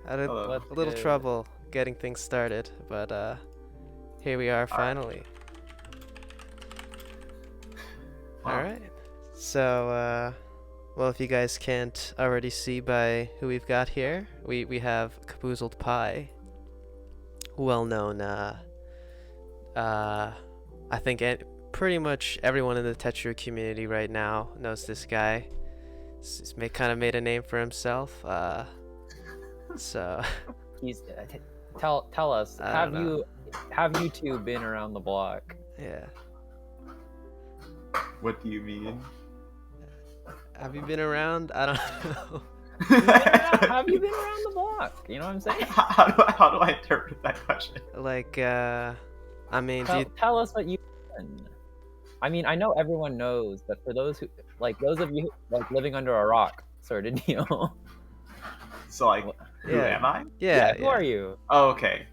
Had a Hello. little trouble getting things started, but here we are finally. All Wow. right. So, well, if you guys can't already see by who we've got here, we have Caboozled Pie, well known. I think pretty much everyone in the Tetris community right now knows this guy. He's kind of made a name for himself. So He's tell us. I Have don't know. you two been around the block? Yeah. What do you mean? Have you been around? I don't know. Have you been around the block? You know what I'm saying? How do I interpret that question? Like, I mean, Tell us what you've done. I mean, I know everyone knows, but for those who, like, those of you like living under a rock, sort of deal. So, like, who Yeah. am I? Yeah. Who are you? Oh, okay.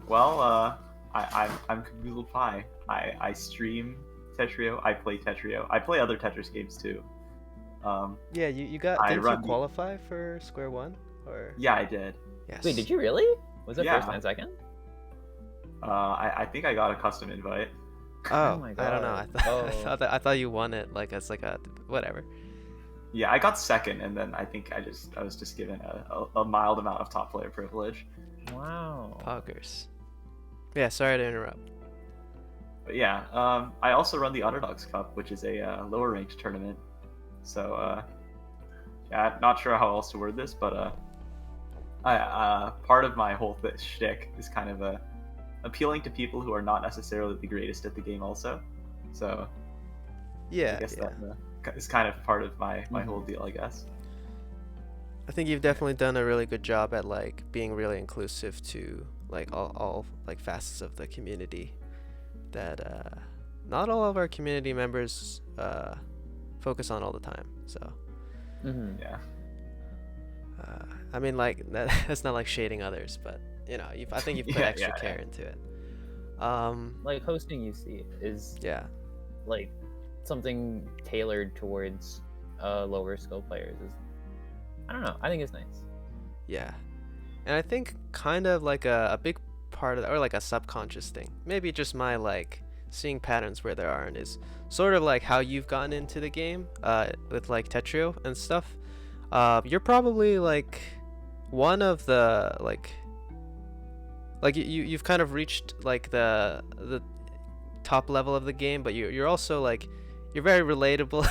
Well, I'm Caboozled Pie. I stream Tetris. I play Tetris. I play other Tetris games too. Yeah, you got. Didn't you qualify for Square One? Or yeah, I did. yes. Wait, did you really? Was it Yeah. first and second? I think I got a custom invite. Oh, my I don't know. God. I thought you won it like as like a whatever. Yeah, I got second, and then I think I was just given a mild amount of top player privilege. Wow. Poggers. Yeah, sorry to interrupt. But yeah, I also run the Underdogs Cup, which is a lower ranked tournament. So yeah, not sure how else to word this, but part of my whole shtick is kind of appealing to people who are not necessarily the greatest at the game, also. So Yeah, I guess yeah. that is kind of part of my whole deal, I guess. I think you've definitely done a really good job at like being really inclusive to like all like facets of the community that not all of our community members focus on all the time. So Yeah. I mean, like that's not like shading others, but you know, I think you've put extra care into it. Like hosting UC is like something tailored towards lower skill players. I don't know. I think it's nice. Yeah, and I think kind of like a big part of that, or like a subconscious thing, maybe just my like seeing patterns where there aren't, is sort of like how you've gotten into the game with like Tetris and stuff. You're probably like one of the like you've kind of reached like the top level of the game, but you're also like you're very relatable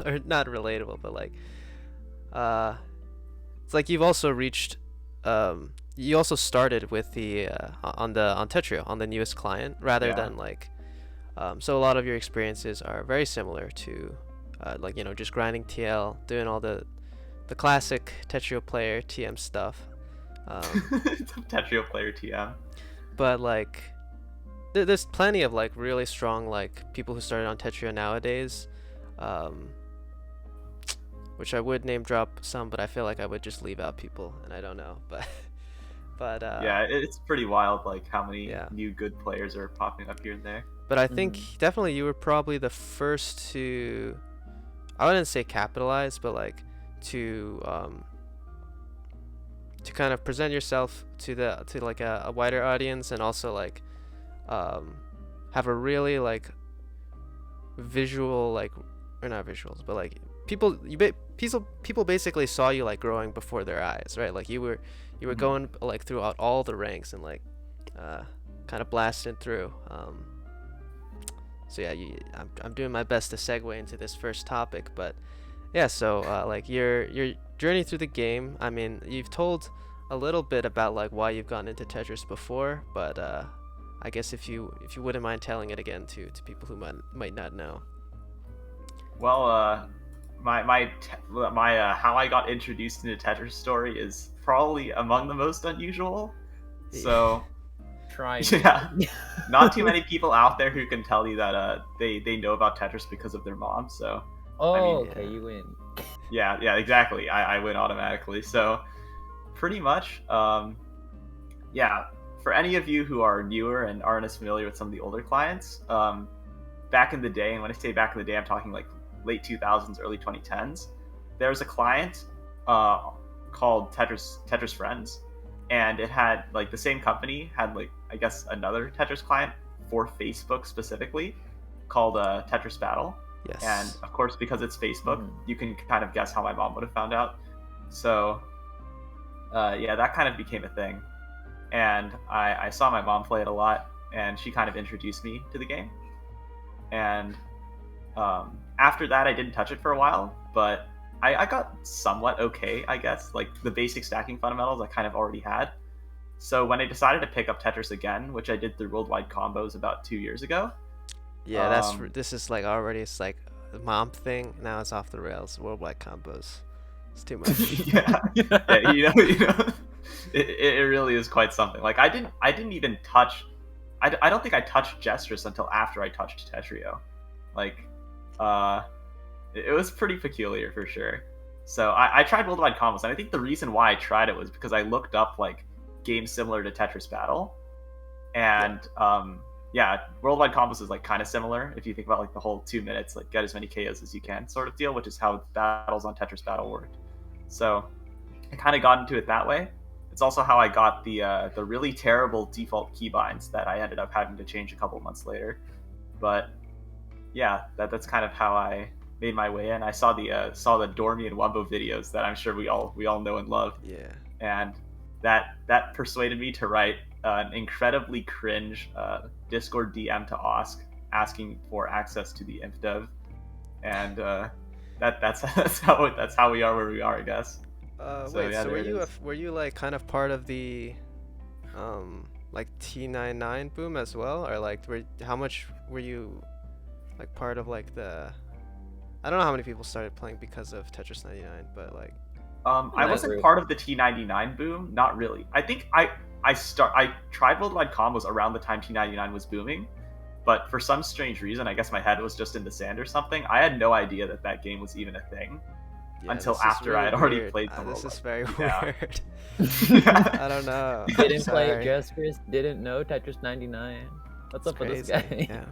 or not relatable, but like it's like you've also reached you also started with the on Tetris on the newest client rather than like so a lot of your experiences are very similar to like, you know, just grinding TL, doing all the classic Tetris player TM stuff. Tetris player TM. But like there's plenty of like really strong like people who started on Tetris nowadays, which I would name drop some, but I feel like I would just leave out people, and I don't know, but yeah, it's pretty wild like how many new good players are popping up here and there. But I think definitely you were probably the first to, I wouldn't say capitalize, but like to kind of present yourself to like a wider audience, and also like have a really like visual, like, or not visuals, but like people basically saw you like growing before their eyes, right? Like you were going like throughout all the ranks and like kind of blasting through. So yeah, I'm doing my best to segue into this first topic, but yeah, so like your journey through the game. I mean, you've told a little bit about like why you've gotten into Tetris before, but I guess if you wouldn't mind telling it again to people who might not know. Well, my how I got introduced into Tetris story is probably among the most unusual. So not too many people out there who can tell you that they know about Tetris because of their mom. So okay, you win. Yeah, exactly. I win automatically. So pretty much, yeah. For any of you who are newer and aren't as familiar with some of the older clients, back in the day, and when I say back in the day, I'm talking like late 2000s, early 2010s, there was a client called Tetris Friends, and it had like the same company had like I guess another Tetris client for Facebook specifically called Tetris Battle. Yes. And of course, because it's Facebook, you can kind of guess how my mom would have found out. So yeah, that kind of became a thing. And I saw my mom play it a lot, and she kind of introduced me to the game. And after that, I didn't touch it for a while, but I got somewhat okay, I guess. Like the basic stacking fundamentals I kind of already had. So when I decided to pick up Tetris again, which I did through Worldwide Combos about 2 years ago. Yeah, this is like already, it's like a mom thing. Now it's off the rails. Worldwide Combos. It's too much. Yeah, you know, it really is quite something. Like I didn't even touch. I don't think I touched Gestress until after I touched Tetrio. Like, it was pretty peculiar for sure. So I tried Worldwide Combos, and I think the reason why I tried it was because I looked up like games similar to Tetris Battle, and yeah, Worldwide Combos is like kind of similar if you think about like the whole 2 minutes, like get as many KOs as you can sort of deal, which is how battles on Tetris Battle worked. So I kind of got into it that way. It's also how I got the really terrible default keybinds that I ended up having to change a couple months later. But yeah, that's kind of how I made my way in. I saw the Dormy and Wumbo videos that I'm sure we all know and love. Yeah. And that persuaded me to write an incredibly cringe Discord DM to Osk asking for access to the InfDev, and that's how we are where we are, I guess. Wait, so were you like kind of part of the like T99 boom as well, or like how much were you like part of like the, I don't know how many people started playing because of Tetris 99, but like I wasn't part of the T99 boom, not really. I think I tried Worldwide Combos around the time T99 was booming, but for some strange reason, I guess my head was just in the sand or something. I had no idea that game was even a thing until after I had already played the This is very yeah. weird. Yeah. I don't know. Didn't play Gestress, didn't know Tetris 99. What's up with this guy? Yeah.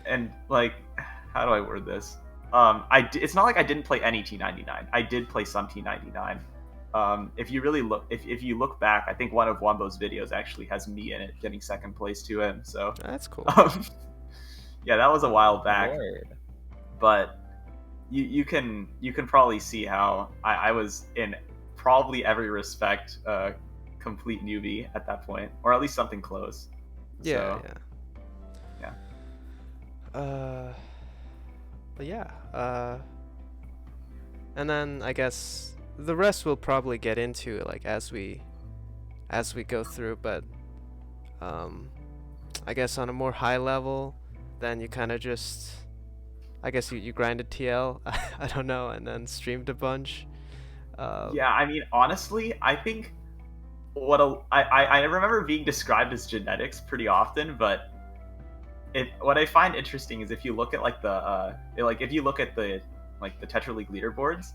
And like, how do I word this? It's not like I didn't play any T99. I did play some T99. If you really look, if you look back, I think one of Wumbo's videos actually has me in it, getting second place to him. So that's cool. Yeah, that was a while back. Lord. But you can probably see how I was in probably every respect complete newbie at that point, or at least something close. Yeah, so, yeah. But yeah. And then I guess the rest we'll probably get into like as we go through, but I guess on a more high level, then you kind of just, I guess you grinded TL, I don't know, and then streamed a bunch. Yeah, I mean, honestly, I think I remember being described as genetics pretty often, but what I find interesting is if you look at like the Tetra League leaderboards,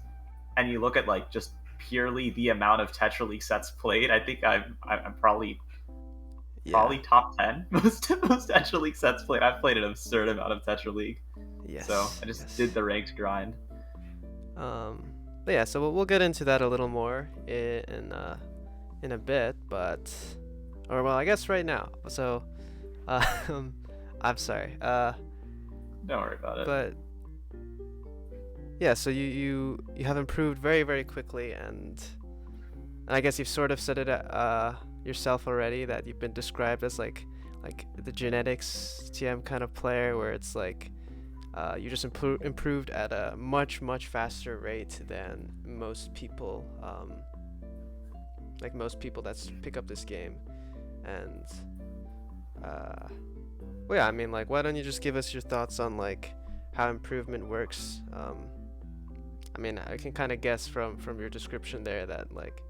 and you look at like just purely the amount of Tetra League sets played, I think I'm probably top 10 most Tetra League sets played. I've played an absurd amount of Tetra League. Yes. So I just did the ranked grind. But yeah, so we'll get into that a little more in a bit, but I guess right now. So I'm sorry. Don't worry about it. But yeah, so you have improved very, very quickly, and I guess you've sort of said it yourself already, that you've been described as like the genetics TM kind of player, where it's like you just improved at a much faster rate than most people, like most people that pick up this game. And well, yeah, I mean, like, why don't you just give us your thoughts on like how improvement works? I mean, I can kind of guess from your description there that like,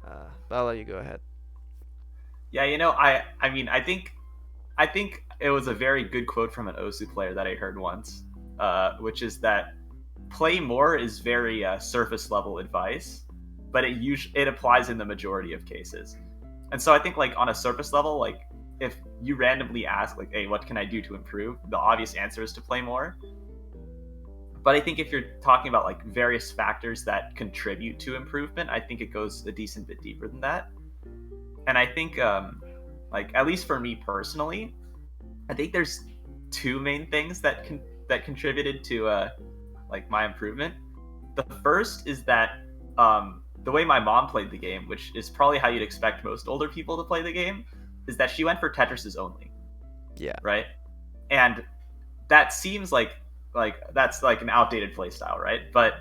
but I'll let you go ahead. Yeah, you know, I mean, I think it was a very good quote from an Osu player that I heard once, which is that play more is very surface level advice, but it applies in the majority of cases. And so I think like on a surface level, like if you randomly ask like, hey, what can I do to improve? The obvious answer is to play more. But I think if you're talking about like various factors that contribute to improvement, I think it goes a decent bit deeper than that. And I think, like at least for me personally, I think there's two main things that contributed to like my improvement. The first is that the way my mom played the game, which is probably how you'd expect most older people to play the game, is that she went for Tetris's only. Yeah. Right. And that seems like that's like an outdated playstyle, right? But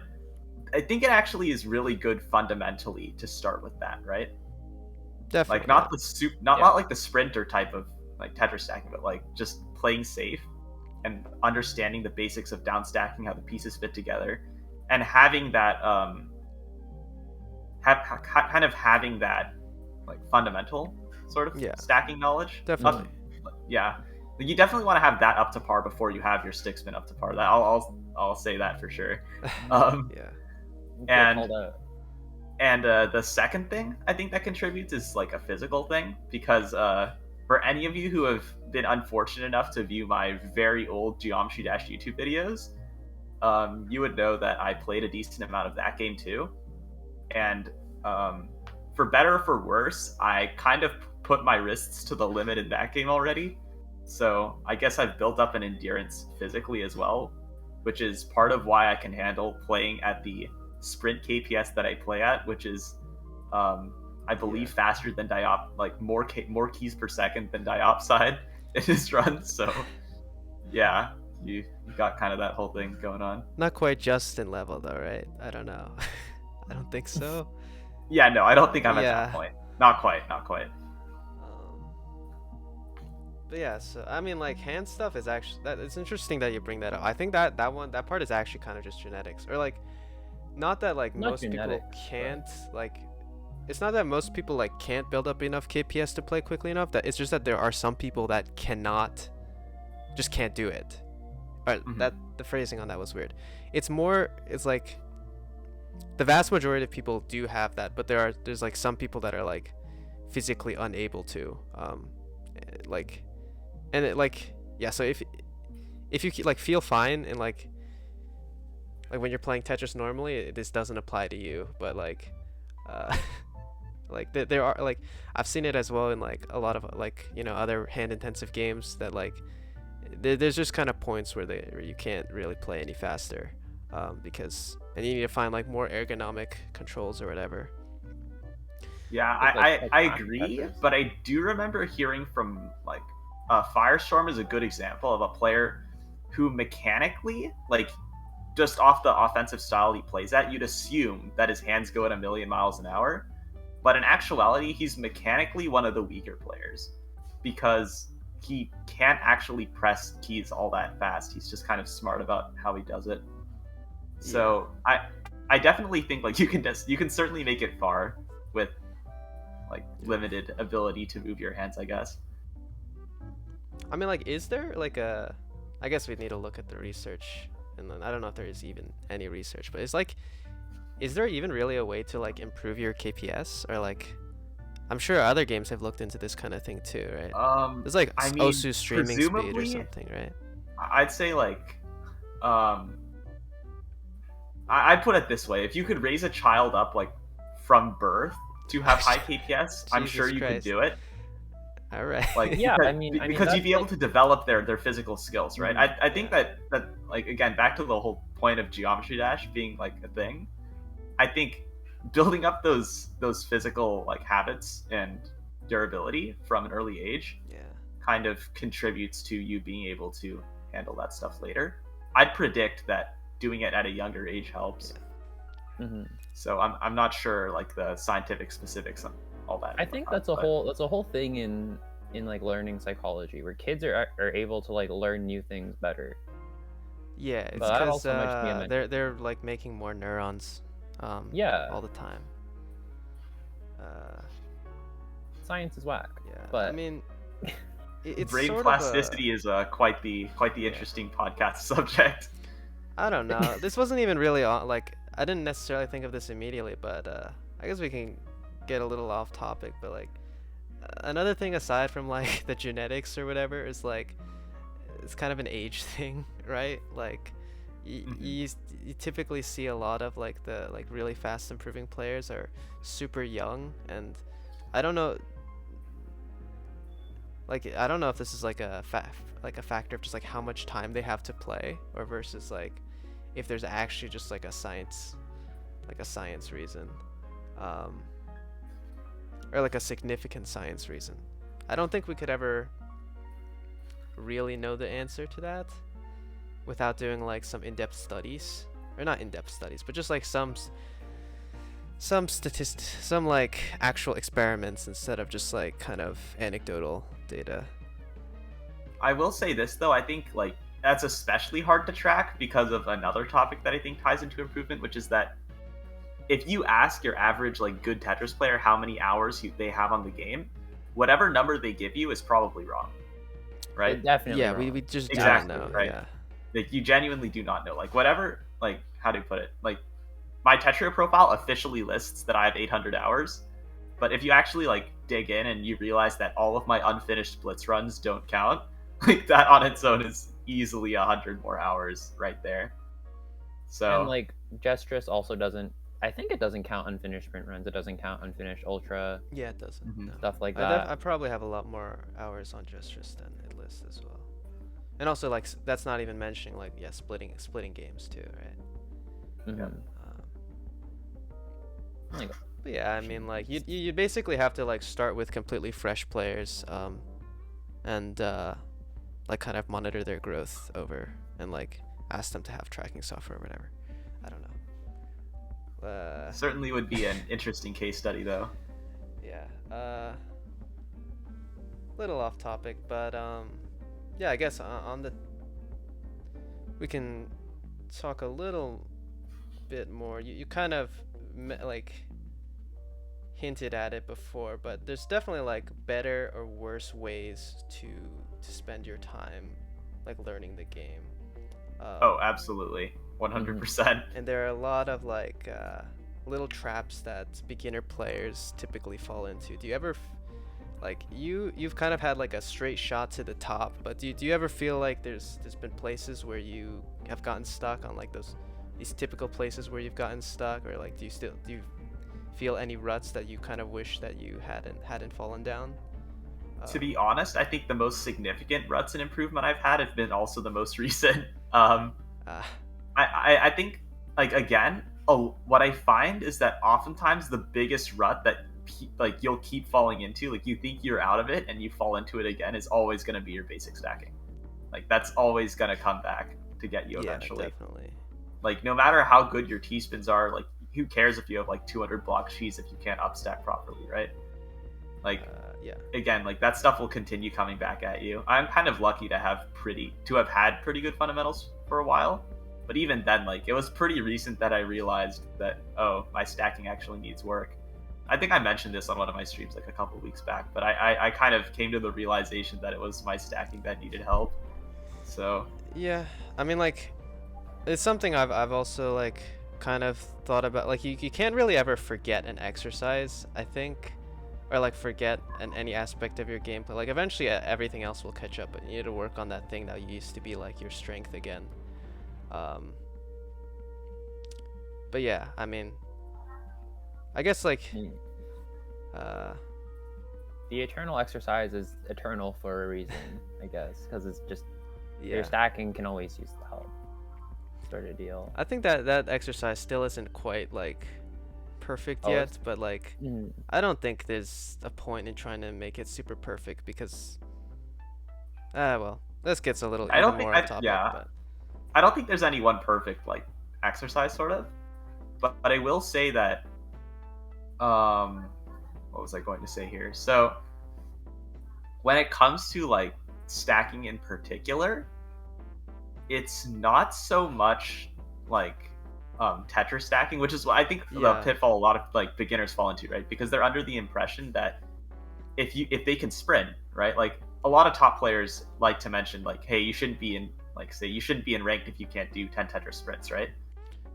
I think it actually is really good fundamentally to start with that, right? Definitely. Like not not like the sprinter type of like Tetris stacking, but like just playing safe and understanding the basics of down stacking, how the pieces fit together, and having that kind of having that like fundamental sort of stacking knowledge. Definitely. Yeah. You definitely want to have that up to par before you have your stick spin up to par. That I'll say that for sure. And the second thing I think that contributes is like a physical thing, because for any of you who have been unfortunate enough to view my very old Geometry Dash YouTube videos, you would know that I played a decent amount of that game too. And for better or for worse, I kind of put my wrists to the limit in that game already. So I guess I've built up an endurance physically as well, which is part of why I can handle playing at the sprint KPS that I play at, which is, I believe, faster than Diop, like more keys per second than Diopside in his run. So yeah, you got kind of that whole thing going on. Not quite Justin level though, right? I don't know. I don't think so. Yeah, no, I don't think I'm at that point. Not quite. But yeah, so I mean, like hand stuff is actually it's interesting that you bring that up. I think that part is actually kind of just genetics, or like, not that like most people can't like. It's not that most people like can't build up enough KPS to play quickly enough. That it's just that there are some people that just can't do it. Or that the phrasing on that was weird. It's like the vast majority of people do have that, but there's like some people that are like physically unable to, like. And it like, yeah, so if you like feel fine and like when you're playing Tetris normally, this doesn't apply to you, but like like there are like, I've seen it as well in like a lot of like, you know, other hand intensive games that like there's just kind of points where you can't really play any faster, because and you need to find like more ergonomic controls or whatever. Yeah, I agree, but I do remember hearing from like Firestorm is a good example of a player who mechanically, like just off the offensive style he plays at, you'd assume that his hands go at 1,000,000 miles an hour. But in actuality, he's mechanically one of the weaker players because he can't actually press keys all that fast. He's just kind of smart about how he does it. So I definitely think like you can certainly make it far with like limited ability to move your hands, I guess. I mean, like, is there like I guess we'd need to look at the research, and then I don't know if there is even any research, but it's like, is there even really a way to like improve your KPS, or like, I'm sure other games have looked into this kind of thing too, right? There's like Osu streaming speed or something, right? I'd say like, I put it this way: if you could raise a child up like from birth to have high KPS, I'm sure you could do it. All right. Like, yeah, because you'd be able to develop their physical skills, right? I think that like, again, back to the whole point of Geometry Dash being like a thing, I think building up those physical like habits and durability from an early age kind of contributes to you being able to handle that stuff later. I'd predict that doing it at a younger age helps. So I'm not sure like the scientific specifics on all that. I think that's a whole thing in like learning psychology, where kids are able to like learn new things better. Yeah, it's because they're like making more neurons all the time. Science is whack. Yeah, but I mean, it's brain plasticity is quite the interesting podcast subject. I don't know. This wasn't even really like, I didn't necessarily think of this immediately, but I guess we can get a little off topic. But like, another thing aside from like the genetics or whatever is like, it's kind of an age thing, right? Like, you typically see a lot of like the like really fast improving players are super young, and I don't know, like I don't know if this is like a factor of just like how much time they have to play, or versus like if there's actually just like a science reason, um, or like a significant science reason. I don't think we could ever really know the answer to that without doing like some in-depth studies, or not in-depth studies, but just like some like actual experiments instead of just like kind of anecdotal data. I will say this though, I think like that's especially hard to track because of another topic that I think ties into improvement, which is that if you ask your average like good Tetris player how many hours they have on the game, whatever number they give you is probably wrong, right? Definitely Yeah, wrong. we just Exactly, don't know. right? Yeah. Like you genuinely do not know. Like whatever, like how do you put it? Like my Tetris profile officially lists that I have 800 hours, but if you actually like dig in and you realize that all of my unfinished blitz runs don't count, like that on its own is easily 100 more hours right there. So and like Gestress also doesn't. I think it doesn't count unfinished sprint runs. It doesn't count unfinished ultra. Yeah, it doesn't. Mhm. No. Stuff like that. I probably have a lot more hours on Gestress than it lists as well. And also like that's not even mentioning like splitting games too, right? Mm-hmm. But yeah, I mean like you basically have to like start with completely fresh players, and like kind of monitor their growth over, and like ask them to have tracking software or whatever. I don't know. Certainly would be an interesting case study though. Yeah. Little off topic, but yeah, I guess we can talk a little bit more. You kind of like hinted at it before, but there's definitely like better or worse ways to spend your time like learning the game. Oh, absolutely. 100%. And there are a lot of like little traps that beginner players typically fall into. Do you ever like you've kind of had like a straight shot to the top, but do you ever feel like there's been places where you have gotten stuck on like these typical places where you've gotten stuck, or like do you feel any ruts that you kind of wish that you hadn't fallen down? To be honest, I think the most significant ruts and improvement I've had have been also the most recent. I think like again, what I find is that oftentimes the biggest rut that like you'll keep falling into, like you think you're out of it and you fall into it again, is always going to be your basic stacking. Like that's always going to come back to get you eventually. Definitely. Like no matter how good your T-spins are, like who cares if you have like 200 block cheese if you can't upstack properly, right? Like yeah. Again, like that stuff will continue coming back at you. I'm kind of lucky to have had pretty good fundamentals for a while, but even then, like it was pretty recent that I realized that my stacking actually needs work. I think I mentioned this on one of my streams like a couple weeks back, but I kind of came to the realization that it was my stacking that needed help. So yeah, I mean like it's something I've also like kind of thought about. Like you can't really ever forget an exercise, I think, or like forget any aspect of your gameplay. Like eventually everything else will catch up, but you need to work on that thing that used to be like your strength again. But yeah, I mean, I guess like the eternal exercise is eternal for a reason, I guess, because it's just your yeah. stacking can always use the help, sort of deal. I think that exercise still isn't quite like perfect yet, but like I don't think there's a point in trying to make it super perfect, because well, this gets a little more off topic. But I don't think there's any one perfect like exercise sort of, but I will say that what was I going to say here? So when it comes to like stacking in particular, it's not so much like Tetris stacking, which is what I think the pitfall a lot of like beginners fall into, right? Because they're under the impression that if they can sprint, right? Like a lot of top players like to mention like, hey, you shouldn't be in ranked if you can't do 10 Tetris sprints, right?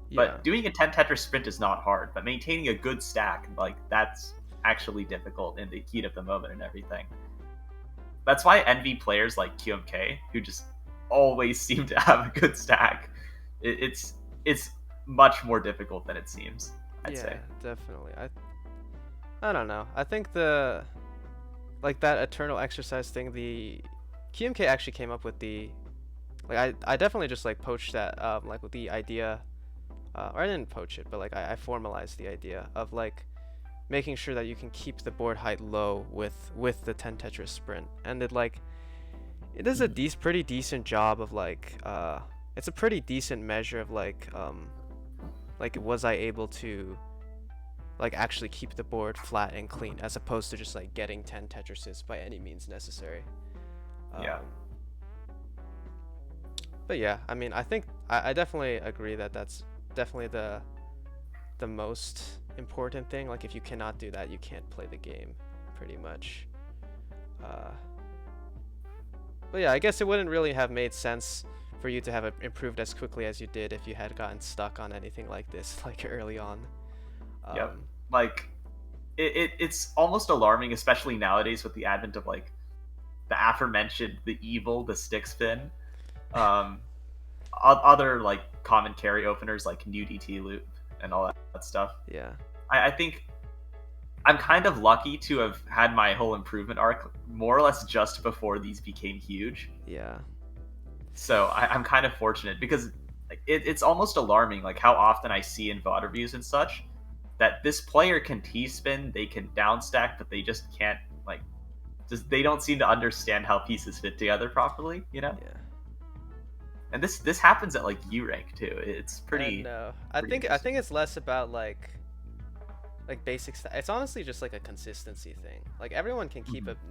Yeah. But doing a 10 Tetris sprint is not hard, but maintaining a good stack, like that's actually difficult in the heat of the moment and everything. That's why I envy players like QMK, who just always seem to have a good stack, It's much more difficult than it seems, I'd say. Definitely. I don't know. I think like that eternal exercise thing, the QMK actually came up with the like I definitely just like poached that like with the idea, or I didn't poach it, but like I formalized the idea of like making sure that you can keep the board height low with the 10 Tetris sprint, and it does a pretty decent job of like it's a pretty decent measure of like was I able to like actually keep the board flat and clean, as opposed to just like getting 10 Tetrises by any means necessary. Yeah. But yeah, I mean, I think I definitely agree that that's definitely the most important thing. Like if you cannot do that, you can't play the game, pretty much. But yeah, I guess it wouldn't really have made sense for you to have improved as quickly as you did if you had gotten stuck on anything like this like early on. Yep. Like it's almost alarming, especially nowadays with the advent of like the aforementioned the stick spin, other like common carry openers like new DT loop and all that stuff. Yeah. I think I'm kind of lucky to have had my whole improvement arc more or less just before these became huge. Yeah. So I'm kind of fortunate, because like it's almost alarming like how often I see in VOD reviews and such that this player can T-spin, they can downstack, but they just can't they don't seem to understand how pieces fit together properly, you know? Yeah. And this happens at like U rank too. It's pretty. No, I think it's less about like basic stack. It's honestly just like a consistency thing. Like everyone can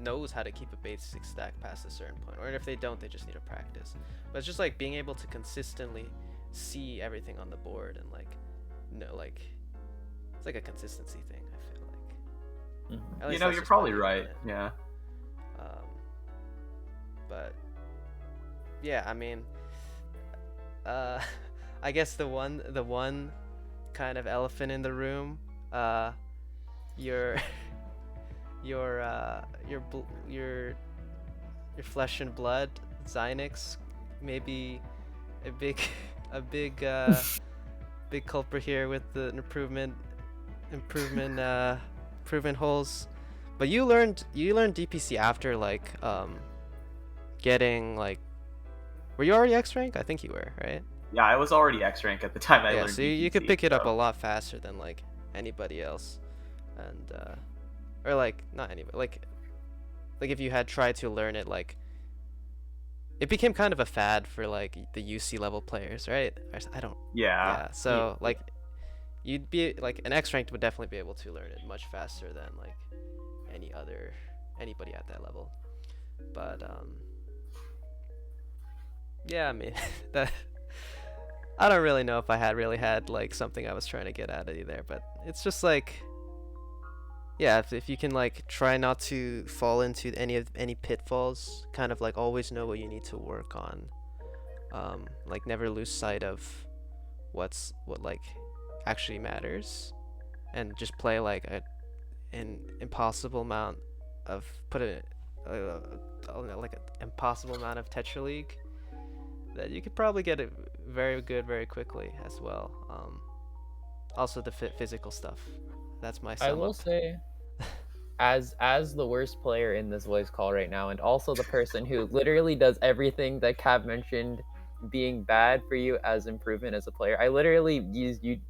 knows how to keep a basic stack past a certain point, or if they don't, they just need to practice. But it's just like being able to consistently see everything on the board and like like it's like a consistency thing, I feel like. You know, you're probably right. Yeah. But yeah, I mean, I guess the one kind of elephant in the room, your flesh and blood Xynix, maybe a big big culprit here with the improvement holes. But you learned DPC after like getting like, were you already X rank? I think you were, right? Yeah, I was already X rank at the time I learned so DPC, you could pick it up a lot faster than like anybody else, and or like not anybody, like if you had tried to learn it, like it became kind of a fad for like the UC level players, right? I don't. Yeah. So like you'd be like an X ranked would definitely be able to learn it much faster than like anybody at that level. But yeah, I mean that I don't really know if I had like something I was trying to get at either, but it's just like, yeah, if you can like try not to fall into any pitfalls, kind of like always know what you need to work on, like never lose sight of what like actually matters, and just play like an impossible amount of like an impossible amount of Tetra League, that you could probably get it very good very quickly as well. Also the physical stuff. That's my sum I will up. say, as the worst player in this voice call right now, and also the person who literally does everything that Cab mentioned being bad for you as improvement as a player, I literally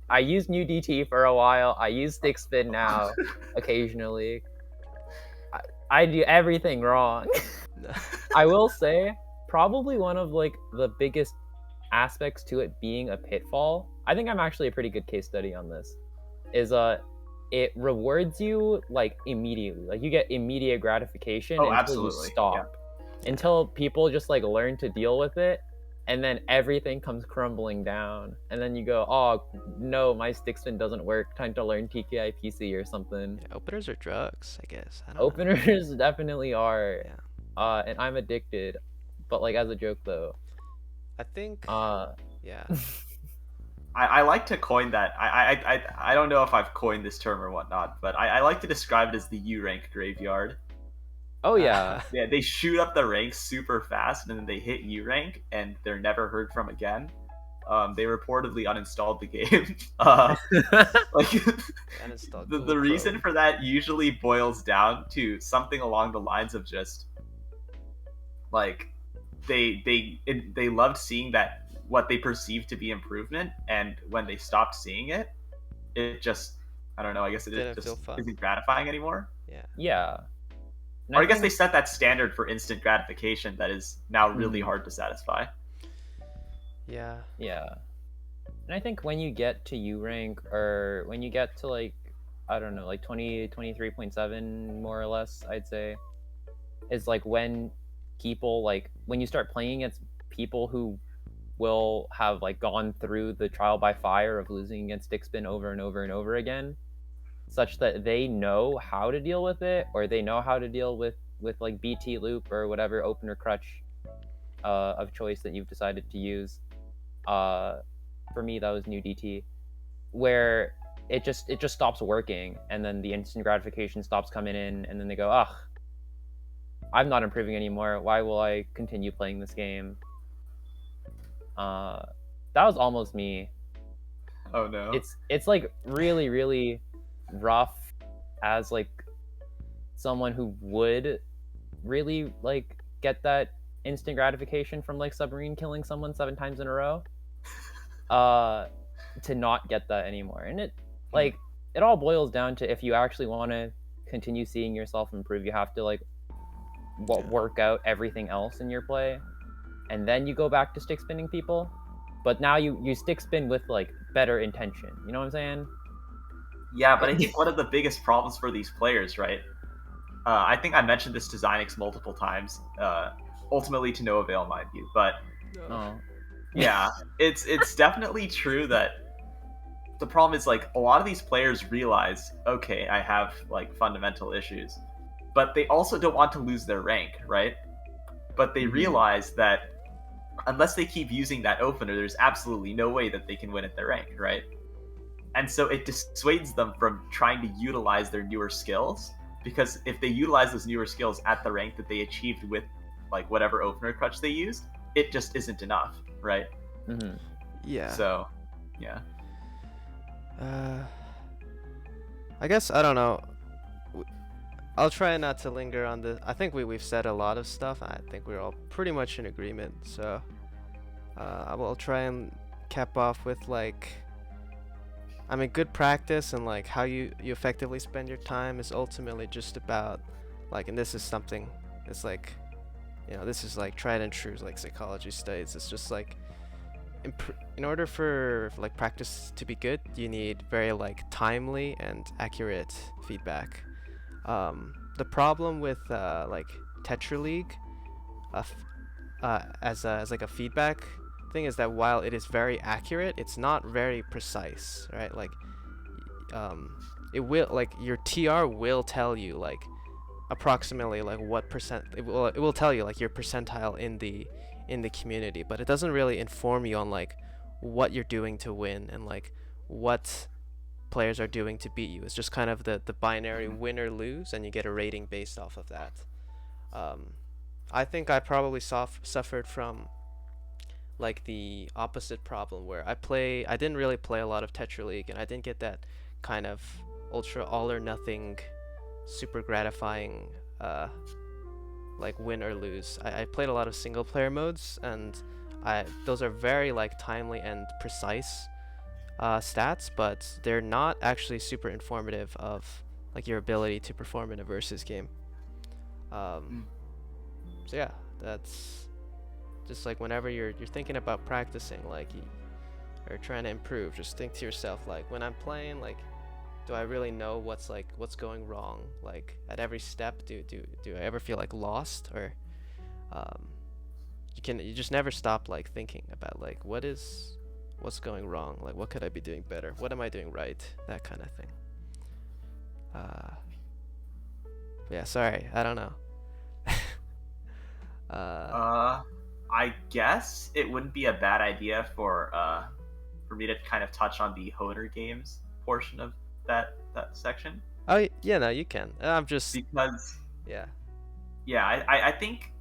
I used new DT for a while. I use stick spin now occasionally. I do everything wrong. I will say, probably one of like the biggest aspects to it being a pitfall, I think I'm actually a pretty good case study on this, is it rewards you like immediately. Like you get immediate gratification until absolutely. you stop. Yeah. Until people just like learn to deal with it, and then everything comes crumbling down, and then you go, oh no, my stick spin doesn't work, time to learn TKI PC or something. Yeah, openers are drugs, I guess. I don't openers know. Definitely are. Yeah. And I'm addicted, but like as a joke though, I think yeah. I like to coin that. I don't know if I've coined this term or whatnot, but I like to describe it as the U rank graveyard. Oh yeah. Yeah, they shoot up the ranks super fast, and then they hit U rank, and they're never heard from again. they reportedly uninstalled the game. Like Uninstall the Google reason Chrome. for that usually boils down to something along the lines of just like they loved seeing that what they perceived to be improvement, and when they stopped seeing it, it just, I don't know, I guess it Didn't feel just fun. isn't gratifying anymore. Yeah. Yeah. And Or I guess they think, set that standard for instant gratification that is now really Mhm. hard to satisfy. Yeah. yeah. And I think when you get to U rank, or when you get to like, I don't know, like 20, 23.7 more or less, I'd say, is like when people like when you start playing against people who will have like gone through the trial by fire of losing against stick spin over and over and over again, such that they know how to deal with it, or they know how to deal with like BT loop or whatever opener crutch of choice that you've decided to use. For me, that was new DT, where it just stops working, and then the instant gratification stops coming in, and then they go, ugh, I'm not improving anymore. Why will I continue playing this game? That was almost me. Oh no. It's like really really rough as like someone who would really like get that instant gratification from like submarine killing someone 7 times in a row. Uh, to not get that anymore, and like it all boils down to, if you actually want to continue seeing yourself improve, you have to like Yeah. work out everything else in your play, and then you go back to stick spinning people. But now you stick spin with like better intention. You know what I'm saying? Yeah, but I think one of the biggest problems for these players, right? I think I mentioned this to Zynex multiple times, ultimately to no avail, mind you. But Oh, yeah, it's definitely true that the problem is like a lot of these players realize, okay, I have like fundamental issues, but they also don't want to lose their rank, right? But they Mhm. realize that unless they keep using that opener, there's absolutely no way that they can win at their rank, right? And so it dissuades them from trying to utilize their newer skills, because if they utilize those newer skills at the rank that they achieved with like whatever opener crutch they used, it just isn't enough, right? Mhm. Yeah. So, yeah. I guess I don't know. I'll try not to linger on this. I think we've said a lot of stuff. I think we're all pretty much in agreement. So I will try and cap off with like, I mean, good practice and like how you effectively spend your time is ultimately just about like, and this is something. It's like, this is like tried and true like psychology studies. It's just like, in order for like practice to be good, you need very like timely and accurate feedback. The problem with like Tetra League, as like a feedback thing, is that while it is very accurate, it's not very precise, right? Like, it will like your TR will tell you like approximately like what percent it will tell you like your percentile in the community, but it doesn't really inform you on like what you're doing to win and like what players are doing to beat you. It's just kind of the binary win or lose, and you get a rating based off of that. I think I probably suffered from like the opposite problem, where I didn't really play a lot of Tetra League, and I didn't get that kind of ultra all or nothing super gratifying like win or lose. I played a lot of single player modes, and those are very like timely and precise stats, but they're not actually super informative of like your ability to perform in a versus game. So yeah, that's just like whenever you're thinking about practicing, like or trying to improve, just think to yourself like, when I'm playing, like, do I really know what's going wrong? Like at every step, do I ever feel like lost? Or you just never stop like thinking about like what's going wrong? Like what could I be doing better? What am I doing right? That kind of thing. Yeah, sorry, I don't know. I guess it wouldn't be a bad idea for me to kind of touch on the Honer games portion of that section, Oh yeah, no, you can. I'm just because yeah. yeah, I think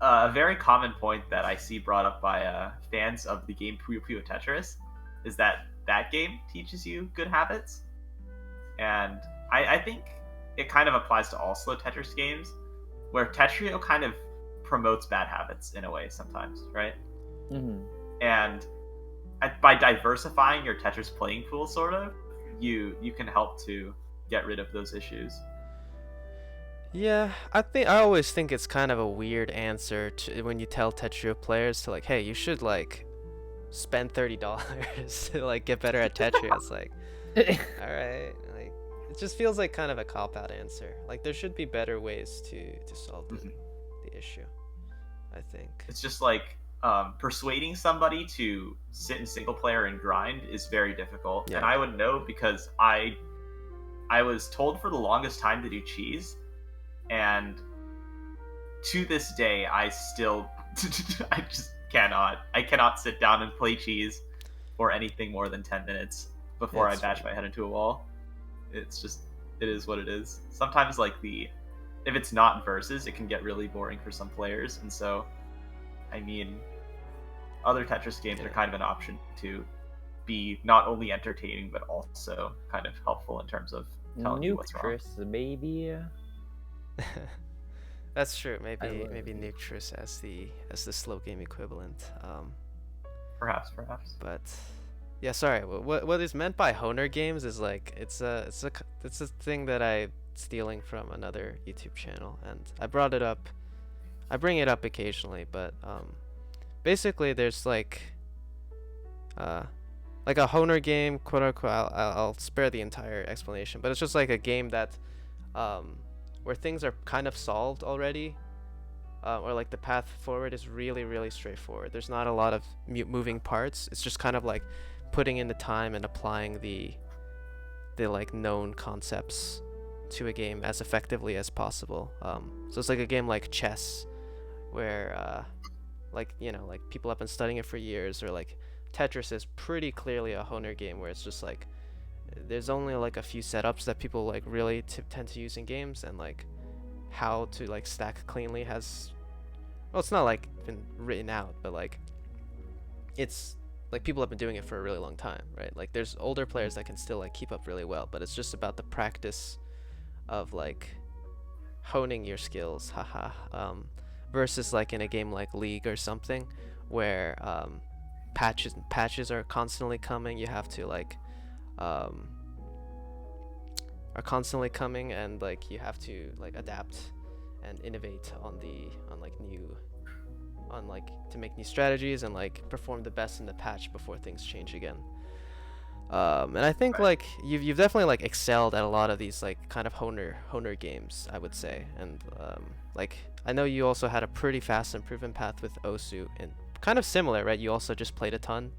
a very common point that I see brought up by fans of the game Puyo Puyo Tetris is that that game teaches you good habits, and I think it kind of applies to all slow Tetris games, where Tetrio kind of promotes bad habits in a way sometimes, right? Mm-hmm. And by diversifying your Tetris playing pool, sort of, you can help to get rid of those issues. Yeah, I always think it's kind of a weird answer to when you tell Tetrio players to like, hey, you should like spend $30 to like get better at Tetris. It's like, all right, like it just feels like kind of a cop-out answer. Like there should be better ways to solve the issue, I think. It's just like persuading somebody to sit in single player and grind is very difficult, Yeah. and I would know because I was told for the longest time to do cheese, and to this day I still I just cannot sit down and play cheese for anything more than 10 minutes before I bash my head into a wall. It's just, it is what it is. Sometimes like if it's not versus, it can get really boring for some players, and so I mean other Tetris games are kind of an option to be not only entertaining but also kind of helpful in terms of telling you what's wrong. Maybe. That's true. Maybe Nuketris as the slow game equivalent. Perhaps. But yeah, sorry. What is meant by Honer games is like it's a thing that I'm stealing from another YouTube channel, and I brought it up. I bring it up occasionally, but basically there's like a Honer game, quote unquote. I'll spare the entire explanation, but it's just like a game that where things are kind of solved already, or like the path forward is really, really straightforward. There's not a lot of moving parts. It's just kind of like putting in the time and applying the like known concepts to a game as effectively as possible. So it's like a game like chess, where like people have been studying it for years, or like Tetris is pretty clearly a Honer game where it's just like there's only like a few setups that people like really tend to use in games, and like how to like stack cleanly has, well, it's not like been written out, but like it's like people have been doing it for a really long time, right? Like there's older players that can still like keep up really well, but it's just about the practice of like honing your skills, versus like in a game like League or something where patches are constantly coming. You have to like are constantly coming, and like you have to like adapt and innovate on to make new strategies and like perform the best in the patch before things change again. And I think like you've definitely like excelled at a lot of these like kind of Honer games, I would say. And like I know you also had a pretty fast improvement path with Osu, and kind of similar, right? You also just played a ton.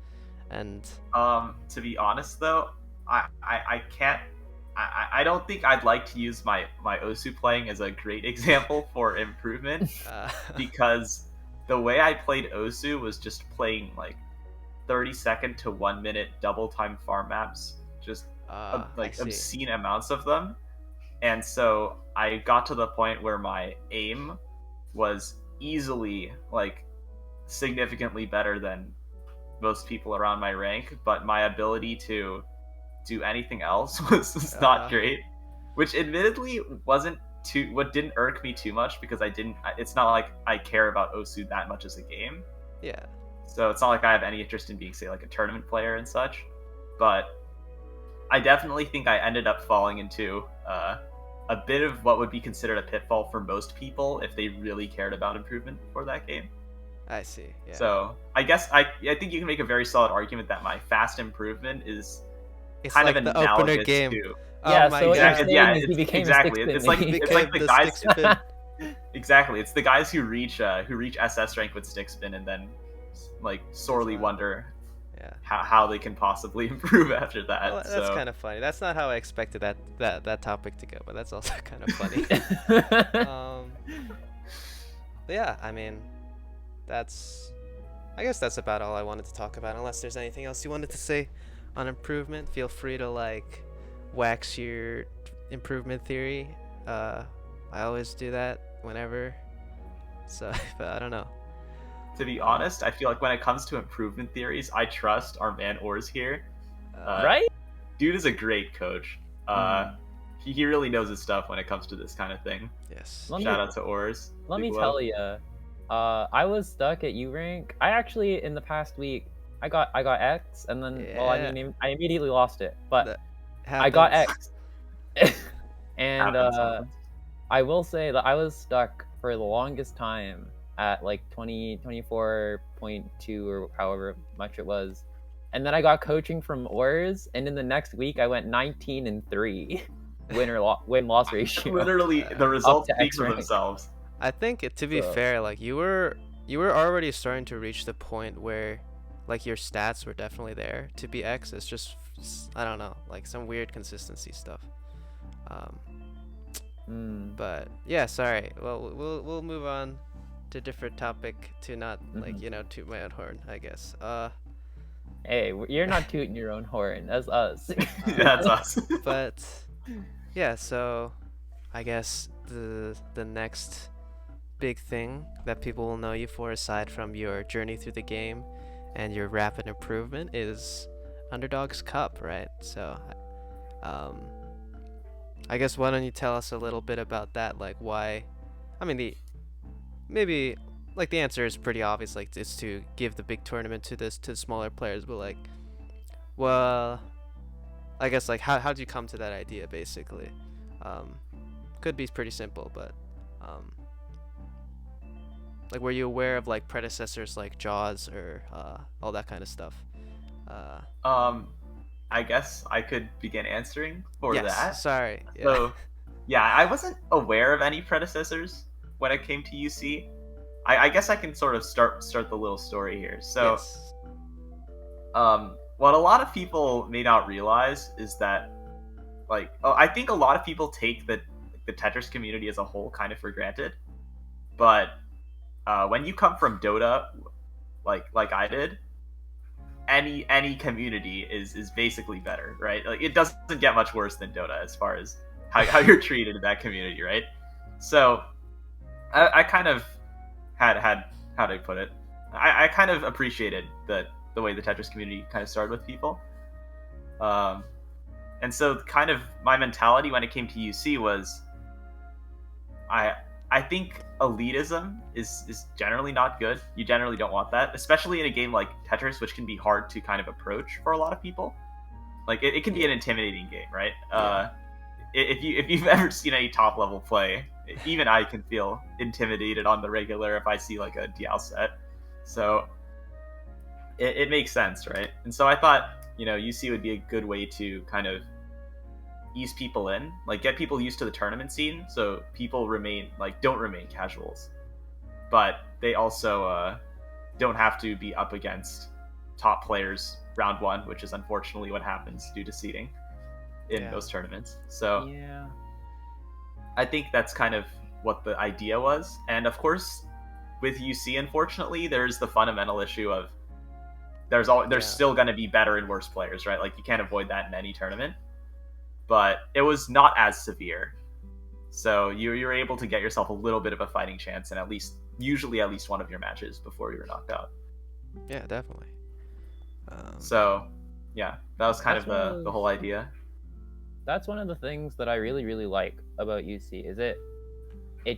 And to be honest though, I can't. I don't think I'd like to use my Osu playing as a great example for improvement, because the way I played Osu was just playing like 30-second to 1 minute double time farm maps, just like obscene amounts of them. And so I got to the point where my aim was easily like significantly better than most people around my rank, but my ability to do anything else was not great, which admittedly didn't irk me too much, because it's not like I care about Osu that much as a game. Yeah. So it's not like I have any interest in being, say, like a tournament player and such. But I definitely think I ended up falling into a bit of what would be considered a pitfall for most people if they really cared about improvement for that game. I see. Yeah. So I guess I think you can make a very solid argument that my fast improvement is it's kind like of the opener analogous game. to. Yeah, my so God. Exactly. It's like the guys. spin. Exactly. It's the guys who reach SS rank with stick spin and then like sorely wonder how they can possibly improve after that. Well, that's kind of funny. That's not how I expected that topic to go, but that's also kind of funny. But yeah, I mean, I guess that's about all I wanted to talk about. Unless there's anything else you wanted to say on improvement, feel free to like wax your improvement theory. I always do that whenever So, but I don't know. To be honest, I feel like when it comes to improvement theories, I trust our man Ors here. Right? Dude is a great coach. He really knows his stuff when it comes to this kind of thing. Yes. Shout out to Ors. Let me Big tell love. you, I was stuck at U rank. I actually in the past week I got X, and then well, I Yeah. mean I immediately lost it, but That I got happens. X. And Happens. I will say that I was stuck for the longest time at like 24.2 or however much it was. And then I got coaching from Ors, and in the next week I went 19-3 win loss ratio. Literally, the Up results to speak X for rank. themselves. I think to be So- fair, like you were already starting to reach the point where like your stats were definitely there to be X. It's just I don't know, like some weird consistency stuff. But yeah, sorry. Well, we'll move on to different topic to not like toot my own horn, I guess. Hey, you're not tooting your own horn. That's us. That's us. But yeah, so I guess the next big thing that people will know you for, aside from your journey through the game and your rapid improvement, is Underdogs Cup, right? So I guess why don't you tell us a little bit about that, like why? I mean, the answer is pretty obvious, like it's to give the big tournament to the smaller players, but like, well, I guess like how'd you come to that idea, basically? Could be pretty simple, but like, were you aware of like predecessors like Jaws or all that kind of stuff? I guess I could begin answering for yes, that. Sorry. Yeah. So, yeah, I wasn't aware of any predecessors when it came to UC. I guess I can sort of start the little story here. So, yes. What a lot of people may not realize is that, like, I think a lot of people take the Tetris community as a whole kind of for granted. But when you come from Dota, like I did, any community is basically better, right? Like, it doesn't get much worse than Dota as far as how you're treated in that community, right? So I kind of had how do I put it? I kind of appreciated the way the Tetris community kind of started with people. And so kind of my mentality when it came to UC was I think elitism is generally not good. You generally don't want that, especially in a game like Tetris, which can be hard to kind of approach for a lot of people. Like, it can be an intimidating game, right? Yeah. If you've ever seen any top level play, even I can feel intimidated on the regular if I see like a DL set. So it makes sense, right? And so I thought, UC would be a good way to kind of ease people in, like get people used to the tournament scene, so people don't remain casuals, but they also don't have to be up against top players round one, which is unfortunately what happens due to seeding in those tournaments. So yeah, I think that's kind of what the idea was. And of course, with UC, unfortunately, there's the fundamental issue of there's still going to be better and worse players, right? Like, you can't avoid that in any tournament. But it was not as severe, so you're able to get yourself a little bit of a fighting chance in usually at least one of your matches before you were knocked out. Yeah, definitely. So yeah, that was kind of the whole idea. That's one of the things that I really, really like about UC, is it